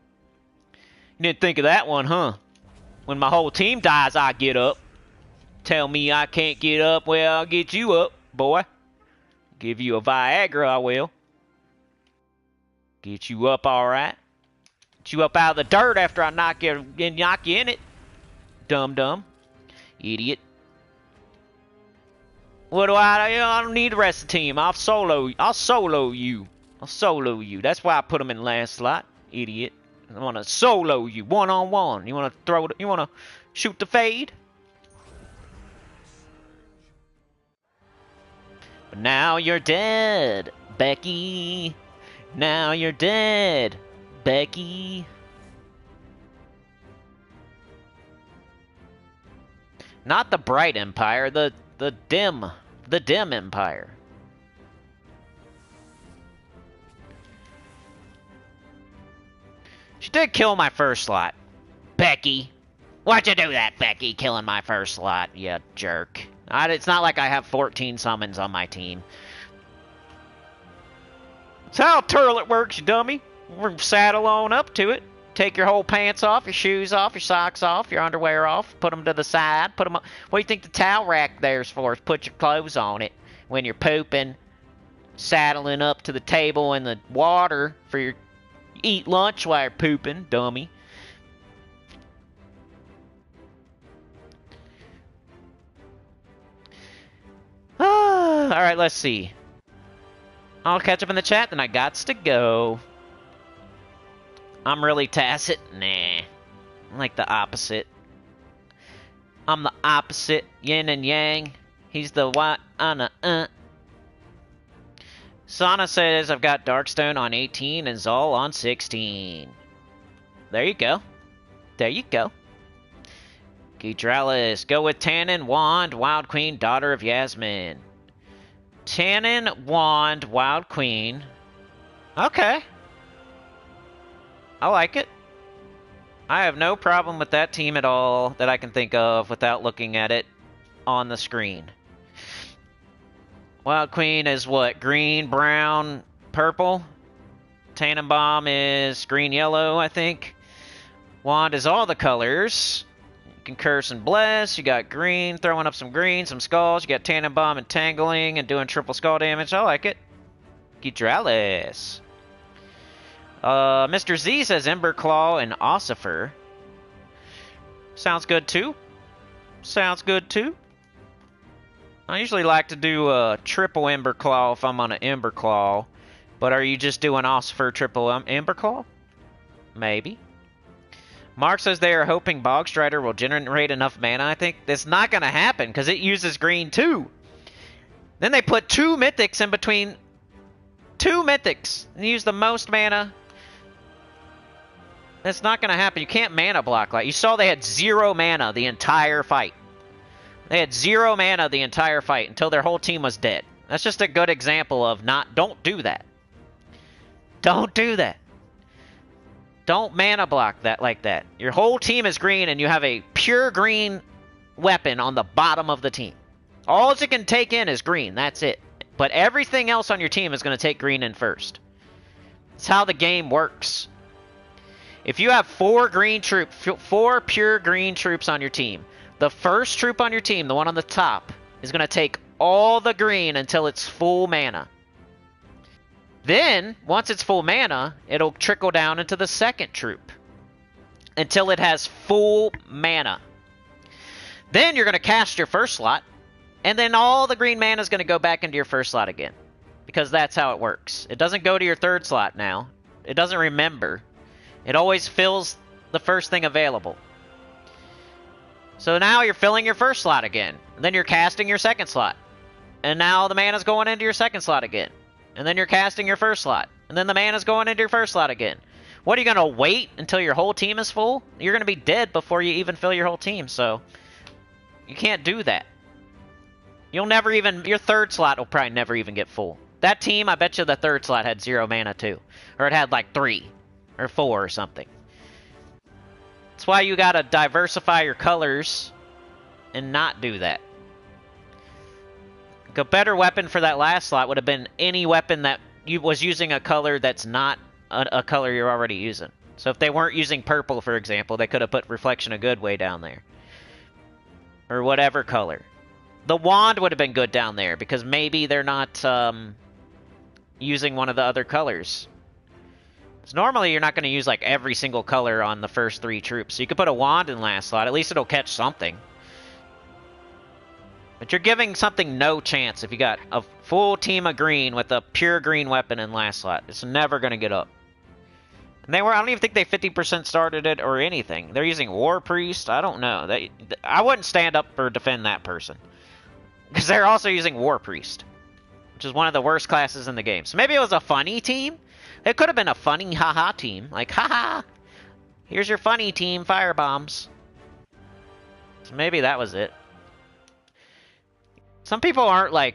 didn't think of that one, huh? When my whole team dies, I get up. Tell me I can't get up, well, I'll get you up, boy. Give you a Viagra, I will. Get you up, alright. Get you up out of the dirt after I knock you in it. Dumb. Idiot. What do I don't need the rest of the team. I'll solo you. I'll solo you. That's why I put them in last slot. Idiot. I want to solo you. One-on-one. You want to shoot the fade? But now you're dead, Becky. Now you're dead, Becky. Not the bright empire, the dim empire. She did kill my first slot. Becky. Why'd you do that, Becky? Killing my first slot, you jerk. It's not like I have 14 summons on my team. That's how turlet works, you dummy. We're saddle on up to it. Take your whole pants off, your shoes off, your socks off, your underwear off. Put them to the side. Put them up. What do you think the towel rack there's for? Is put your clothes on it when you're pooping. Saddling up to the table in the water for your... Eat lunch while you're pooping, dummy. Alright, let's see. I'll catch up in the chat, then I gots to go. I'm really tacit? Nah. I'm like the opposite. I'm the opposite. Yin and yang. He's the what? Sana says I've got Darkstone on 18 and Zol on 16. There you go. Gidralis. Go with Tannen, Wand, Wild Queen, Daughter of Yasmin. Tannen, Wand, Wild Queen. Okay. I like it. I have no problem with that team at all that I can think of without looking at it on the screen. Wild Queen is what? Green, brown, purple? Tannenbaum is green, yellow, I think. Wand is all the colors. You can curse and bless. You got green, throwing up some green, some skulls. You got Tannenbaum entangling and doing triple skull damage. I like it. Gidralis. Mr. Z says Emberclaw and Ossifer. Sounds good too. I usually like to do a triple Emberclaw if I'm on an Emberclaw. But are you just doing Ossifer triple Emberclaw? Maybe. Mark says they are hoping Bogstrider will generate enough mana. I think that's not going to happen because it uses green too. Then they put 2 mythics in between. 2 mythics. And use the most mana. That's not going to happen. You can't mana block like... You saw they had 0 mana the entire fight. They had 0 mana the entire fight until their whole team was dead. That's just a good example of don't do that. Don't do that. Don't mana block that like that. Your whole team is green and you have a pure green weapon on the bottom of the team. All it can take in is green. That's it. But everything else on your team is going to take green in first. That's how the game works. If you have 4 pure green troops on your team, the first troop on your team, the one on the top, is going to take all the green until it's full mana. Then, once it's full mana, it'll trickle down into the second troop until it has full mana. Then you're going to cast your first slot, and then all the green mana is going to go back into your first slot again. Because that's how it works. It doesn't go to your third slot now. It doesn't remember. It always fills the first thing available. So now you're filling your first slot again. And then you're casting your second slot. And now the mana's going into your second slot again. And then you're casting your first slot. And then the mana's going into your first slot again. What, are you going to wait until your whole team is full? You're going to be dead before you even fill your whole team, so... You can't do that. You'll never even... Your third slot will probably never even get full. That team, I bet you the third slot had 0 mana too. Or it had like 3. Or 4 or something. That's why you gotta diversify your colors and not do that. Like a better weapon for that last slot would have been any weapon that was using a color that's not a color you're already using. So if they weren't using purple, for example, they could have put Reflection of Good way down there. Or whatever color. The wand would have been good down there, because maybe they're not using one of the other colors. So normally you're not going to use like every single color on the first 3 troops. So you could put a wand in last slot. At least it'll catch something. But you're giving something no chance if you got a full team of green with a pure green weapon in last slot. It's never going to get up. And I don't even think they 50% started it or anything. They're using War Priest. I don't know. I wouldn't stand up or defend that person. Because they're also using War Priest, which is one of the worst classes in the game. So maybe it was a funny team. It could have been a funny haha team. Like, haha, here's your funny team, firebombs. So maybe that was it. Some people aren't like,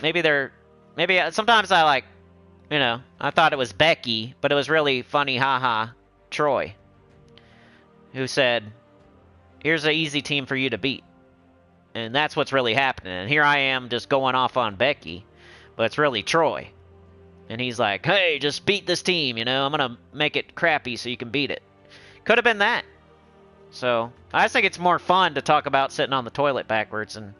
maybe sometimes I like, you know, I thought it was Becky, but it was really funny haha Troy, who said, here's an easy team for you to beat. And that's what's really happening. And here I am just going off on Becky, but it's really Troy. And he's like, hey, just beat this team, you know, I'm going to make it crappy so you can beat it. Could have been that. So, I just think it's more fun to talk about sitting on the toilet backwards, and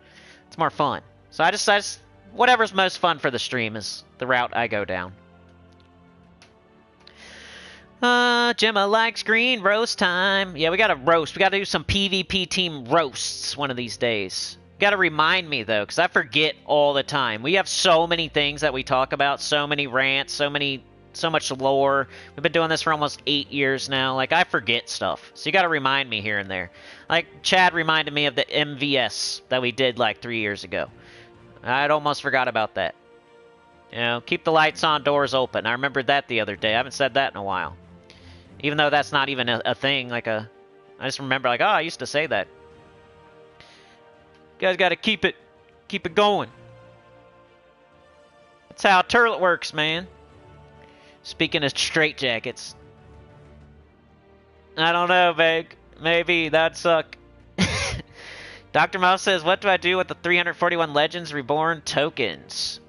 it's more fun. So I just whatever's most fun for the stream is the route I go down. Gemma likes green, roast time. Yeah, we gotta roast. We gotta do some PvP team roasts one of these days. Gotta remind me, though, because I forget all the time. We have so many things that we talk about, so many rants, so much lore. We've been doing this for almost 8 years now. Like, I forget stuff. So you gotta remind me here and there. Like, Chad reminded me of the MVS that we did, like, 3 years ago. I'd almost forgot about that. You know, keep the lights on, doors open. I remembered that the other day. I haven't said that in a while. Even though that's not even a thing, like I just remember, like, oh, I used to say that. You guys gotta keep it going. That's how a turlet works, man. Speaking of straitjackets. I don't know, Veg. Maybe that'd suck. Dr. Mouse says, what do I do with the 341 Legends Reborn tokens?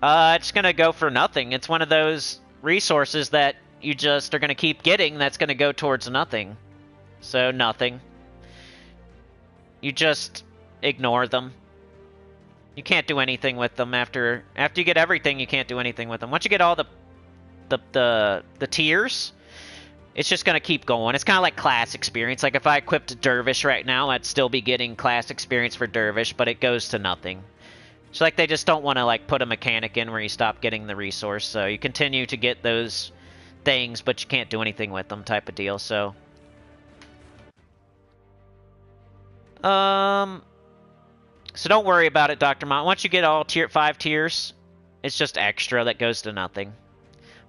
It's gonna go for nothing. It's one of those resources that you just are gonna keep getting that's gonna go towards nothing. So, nothing. You just ignore them. You can't do anything with them after you get everything. You can't do anything with them. Once you get all the tiers, it's just gonna keep going. It's kind of like class experience. Like if I equipped Dervish right now, I'd still be getting class experience for Dervish, but it goes to nothing. It's like they just don't want to like put a mechanic in where you stop getting the resource. So you continue to get those things, but you can't do anything with them, type of deal. So, so don't worry about it, Dr. Mont. Once you get all 5 tiers, it's just extra that goes to nothing.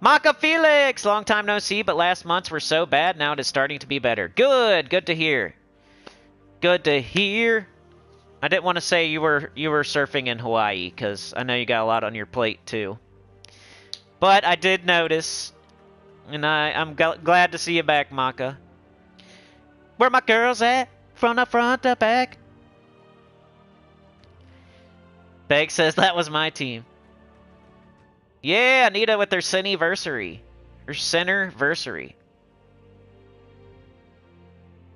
Maka Felix! Long time no see, but last months were so bad, now it is starting to be better. Good! Good to hear. Good to hear. I didn't want to say you were surfing in Hawaii, because I know you got a lot on your plate, too. But I did notice, and I'm glad to see you back, Maka. Where my girls at? From the front to back? Beg says that was my team. Yeah, Anita with their Sinnyversary. Her Centerversary.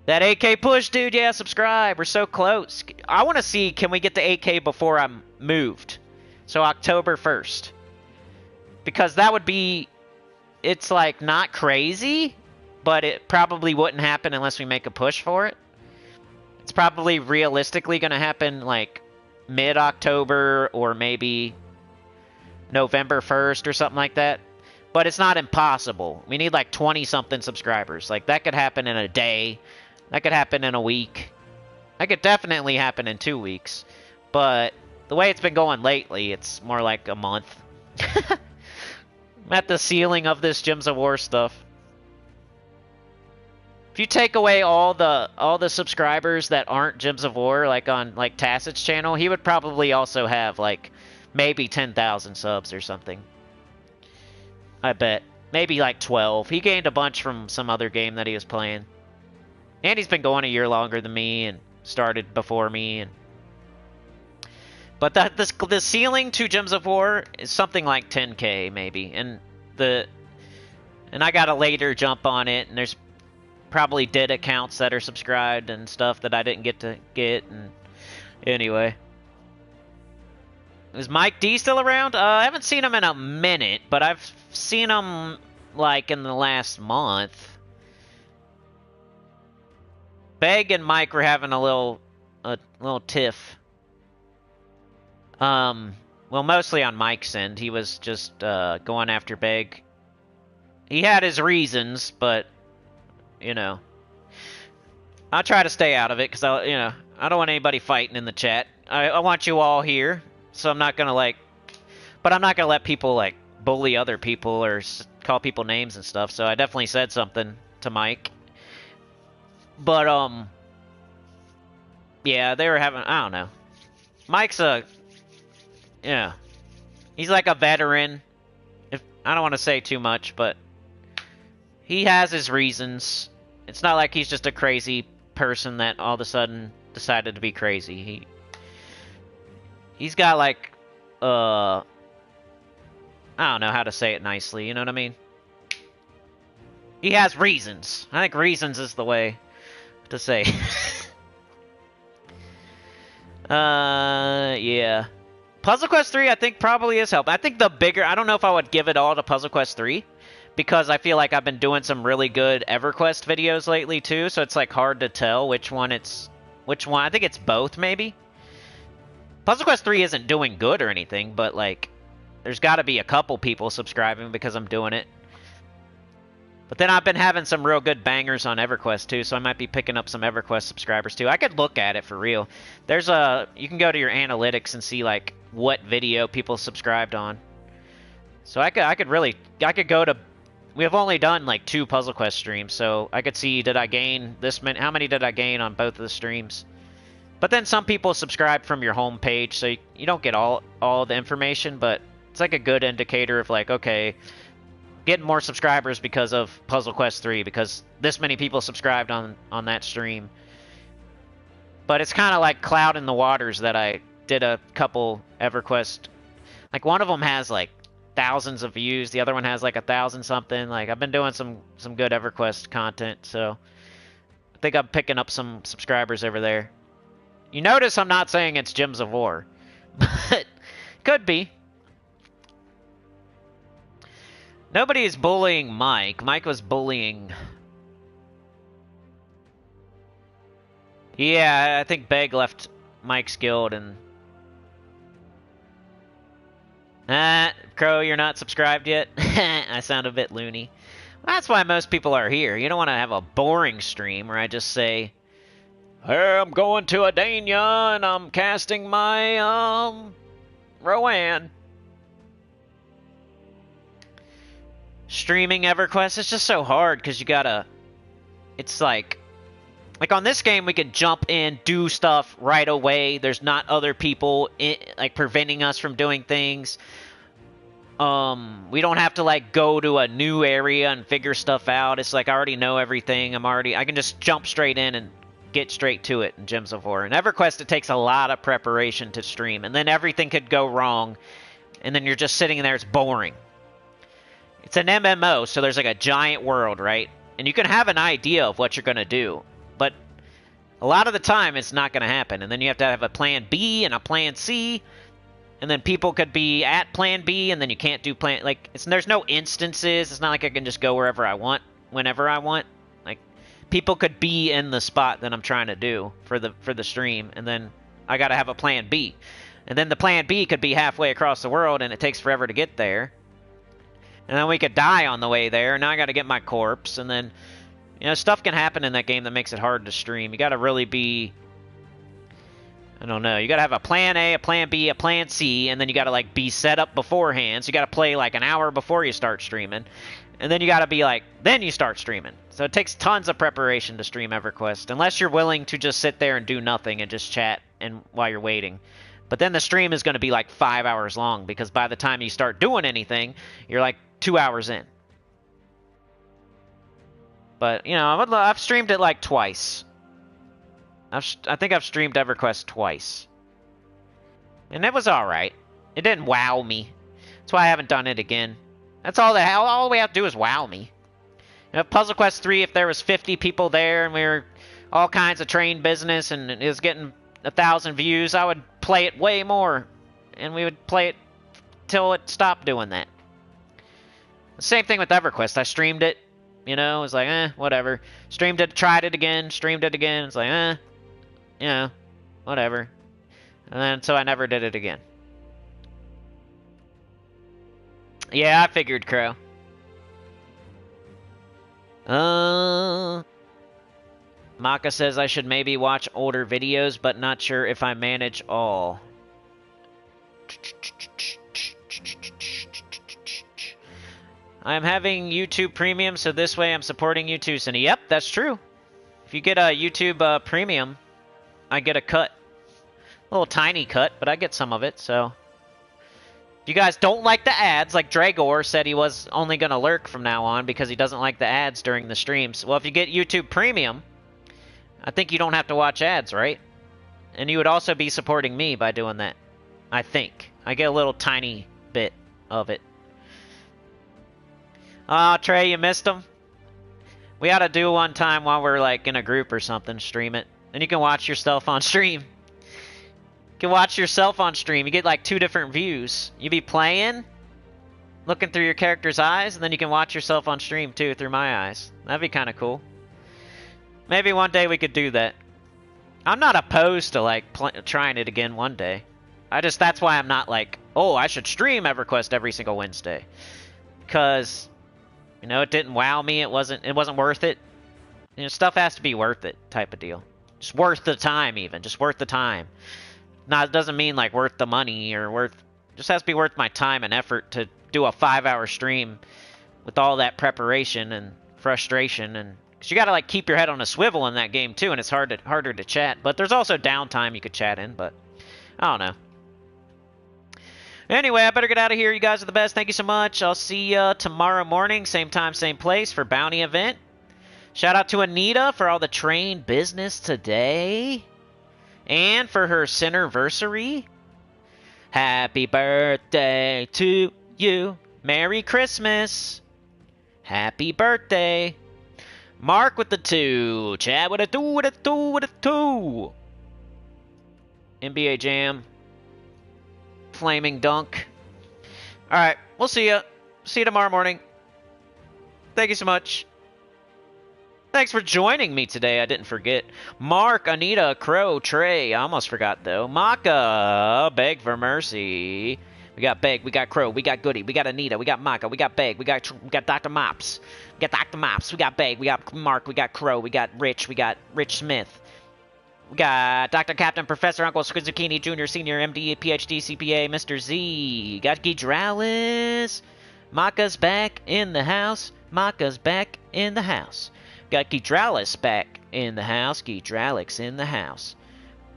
That 8K push, dude. Yeah, subscribe. We're so close. I want to see, can we get to 8K before I'm moved? So October 1st. Because that would be, it's like not crazy, but it probably wouldn't happen unless we make a push for it. It's probably realistically going to happen like mid-October or maybe November 1st or something like that. But it's not impossible. We need like 20-something subscribers. Like that could happen in a day. That could happen in a week. That could definitely happen in 2 weeks. But the way it's been going lately, it's more like a month. I'm at the ceiling of this Gems of War stuff. If you take away all the subscribers that aren't Gems of War, like on like Tacit's channel, he would probably also have like maybe 10,000 subs or something. I bet. Maybe like 12. He gained a bunch from some other game that he was playing. And he's been going a year longer than me and started before me. But the ceiling to Gems of War is something like 10K maybe, and I got a later jump on it, and there's probably dead accounts that are subscribed and stuff that I didn't get to get. And anyway, is Mike D still around? I haven't seen him in a minute, but I've seen him like in the last month. Beg and Mike were having a little tiff. Well, mostly on Mike's end. He was just going after Beg. He had his reasons, but you know, I'll try to stay out of it because I don't want anybody fighting in the chat. I want you all here, so I'm not gonna but I'm not gonna let people bully other people or call people names and stuff. So I definitely said something to Mike, but yeah, they were having, I don't know. Mike's he's like a veteran. I don't want to say too much, but he has his reasons. It's not like he's just a crazy person that all of a sudden decided to be crazy. He's got I don't know how to say it nicely, you know what I mean? He has reasons. I think reasons is the way to say. Yeah. Puzzle Quest 3 I think probably is helping. I think I don't know if I would give it all to Puzzle Quest 3. Because I feel like I've been doing some really good EverQuest videos lately too, so it's hard to tell which one. I think it's both maybe. Puzzle Quest 3 isn't doing good or anything, but there's got to be a couple people subscribing because I'm doing it. But then I've been having some real good bangers on EverQuest too, so I might be picking up some EverQuest subscribers too. I could look at it for real. You can go to your analytics and see what video people subscribed on. So I could go to. We have only done 2 Puzzle Quest streams, so I could see, did I gain this many? How many did I gain on both of the streams? But then some people subscribe from your home page, so you don't get all the information, but it's a good indicator of okay, getting more subscribers because of Puzzle Quest 3, because this many people subscribed on that stream. But it's kind of like cloud in the waters that I did a couple EverQuest. One of them has thousands of views, the other one has 1,000 something. I've been doing some good EverQuest content, so I think I'm picking up some subscribers over there. You notice I'm not saying it's Gems of War, but could be. Nobody is bullying Mike. Mike was bullying. Yeah, I think Beg left Mike's guild and. Crow, you're not subscribed yet? I sound a bit loony. Well, that's why most people are here. You don't want to have a boring stream where I just say, hey, I'm going to Adania and I'm casting my, Rowan. Streaming EverQuest is just so hard because you gotta... It's like on this game, we can jump in, do stuff right away. There's not other people preventing us from doing things. We don't have to go to a new area and figure stuff out. It's I already know everything. I can just jump straight in and get straight to it in Gems of War. In EverQuest, it takes a lot of preparation to stream, and then everything could go wrong, and then you're just sitting there. It's boring. It's an MMO, so there's a giant world, right? And you can have an idea of what you're going to do. But a lot of the time, it's not going to happen. And then you have to have a plan B and a plan C. And then people could be at plan B, and then you can't do plan... there's no instances. It's not I can just go wherever I want, whenever I want. People could be in the spot that I'm trying to do for the stream. And then I got to have a plan B. And then the plan B could be halfway across the world, and it takes forever to get there. And then we could die on the way there. Now I got to get my corpse, and then... stuff can happen in that game that makes it hard to stream. You got to really be... I don't know. You got to have a plan A, a plan B, a plan C, and then you got to be set up beforehand. So you got to play an hour before you start streaming. And then you got to be then you start streaming. So it takes tons of preparation to stream EverQuest, unless you're willing to just sit there and do nothing and just chat while you're waiting. But then the stream is going to be 5 hours long, because by the time you start doing anything, you're 2 hours in. But, you know, I've streamed it like twice. I think I've streamed EverQuest twice. And it was alright. It didn't wow me. That's why I haven't done it again. That's all we have to do is wow me. You know, Puzzle Quest 3, if there was 50 people there and we were all kinds of train business and it was getting 1,000 views, I would play it way more. And we would play it till it stopped doing that. The same thing with EverQuest. I streamed it. You know, it was like, whatever. Streamed it, tried it again, streamed it again. It's like, you know, whatever. And then, so I never did it again. Yeah, I figured, Crow. Maka says I should maybe watch older videos, but not sure if I manage all. I'm having YouTube Premium, so this way I'm supporting you too, Cindy. Yep, that's true. If you get a YouTube Premium, I get a cut. A little tiny cut, but I get some of it, so... If you guys don't like the ads, like Dragor said he was only going to lurk from now on because he doesn't like the ads during the streams. Well, if you get YouTube Premium, I think you don't have to watch ads, right? And you would also be supporting me by doing that. I think. I get a little tiny bit of it. Aw, Trey, you missed them? We ought to do one time while we're, like, in a group or something, stream it. And you can watch yourself on stream. You can watch yourself on stream. You get, like, 2 different views. You be playing, looking through your character's eyes, and then you can watch yourself on stream, too, through my eyes. That'd be kind of cool. Maybe one day we could do that. I'm not opposed to, like, trying it again one day. That's why I'm not like, oh, I should stream EverQuest every single Wednesday. Because... You know, it didn't wow me. It wasn't worth it. You know, stuff has to be worth it, type of deal. Just worth the time, even. Just worth the time. It doesn't mean like worth the money or worth. Just has to be worth my time and effort to do a 5-hour stream with all that preparation and frustration, and because you got to like keep your head on a swivel in that game too, and it's harder to chat. But there's also downtime you could chat in. But I don't know. Anyway, I better get out of here. You guys are the best. Thank you so much. I'll see you tomorrow morning, same time, same place for Bounty event. Shout out to Anita for all the train business today. And for her Cinnerversary. Happy birthday to you. Merry Christmas. Happy birthday. Mark with the 2. Chad with a 2, with a 2, with a 2. NBA Jam. Flaming dunk. Alright, we'll see ya. See you tomorrow morning. Thank you so much. Thanks for joining me today. I didn't forget. Mark, Anita, Crow, Trey. I almost forgot, though. Maka, Beg for Mercy. We got Beg, we got Crow, we got Goody, we got Anita, we got Maka, we got Beg, we got Dr. Mops. We got Dr. Mops, we got Beg, we got Mark, we got Crow, we got Rich Smith. We got Dr. Captain, Professor, Uncle Zucchini, Jr., Senior, MD, PhD, CPA, Mr. Z. Got Gidralis. Maka's back in the house. Maka's back in the house. Got Gidralis back in the house. Gidralix in the house.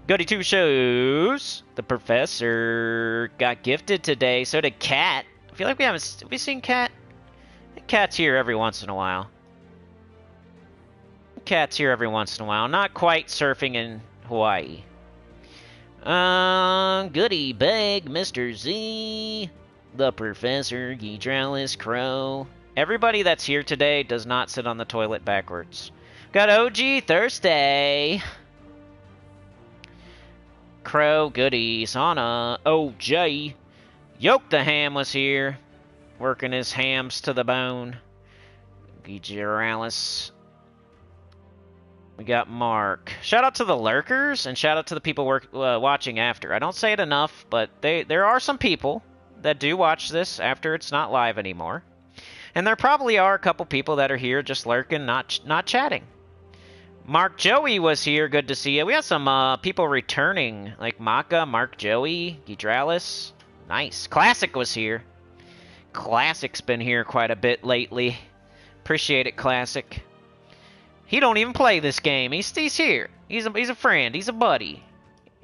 Goody 2 shows. The Professor got gifted today. So did Cat. I feel like have we seen Cat? I think Cat's here every once in a while. Cat's here every once in a while. Not quite surfing in Hawaii. Goody Beg, Mr. Z, the Professor, Gidralis, Crow. Everybody that's here today does not sit on the toilet backwards. Got OG Thursday. Crow, Goody, Sana, OJ. Yoke the Ham was here. Working his hams to the bone. Gidralis. We got Mark. Shout out to the lurkers, and shout out to the people watching after. I don't say it enough, but there are some people that do watch this after it's not live anymore. And there probably are a couple people that are here just lurking, not chatting. Mark Joey was here. Good to see you. We have some people returning, like Maka, Mark Joey, Gidralis. Nice. Classic was here. Classic's been here quite a bit lately. Appreciate it, Classic. He don't even play this game. He's here. He's a friend. He's a buddy.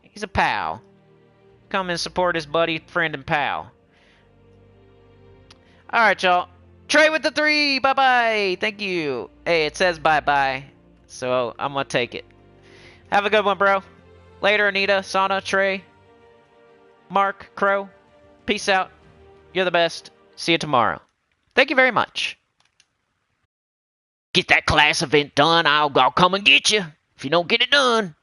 He's a pal. Come and support his buddy, friend, and pal. Alright, y'all. Trey with the 3. Bye-bye. Thank you. Hey, it says bye-bye, so I'm gonna take it. Have a good one, bro. Later, Anita, Sana, Trey, Mark, Crow. Peace out. You're the best. See you tomorrow. Thank you very much. Get that class event done. I'll come and get you if you don't get it done.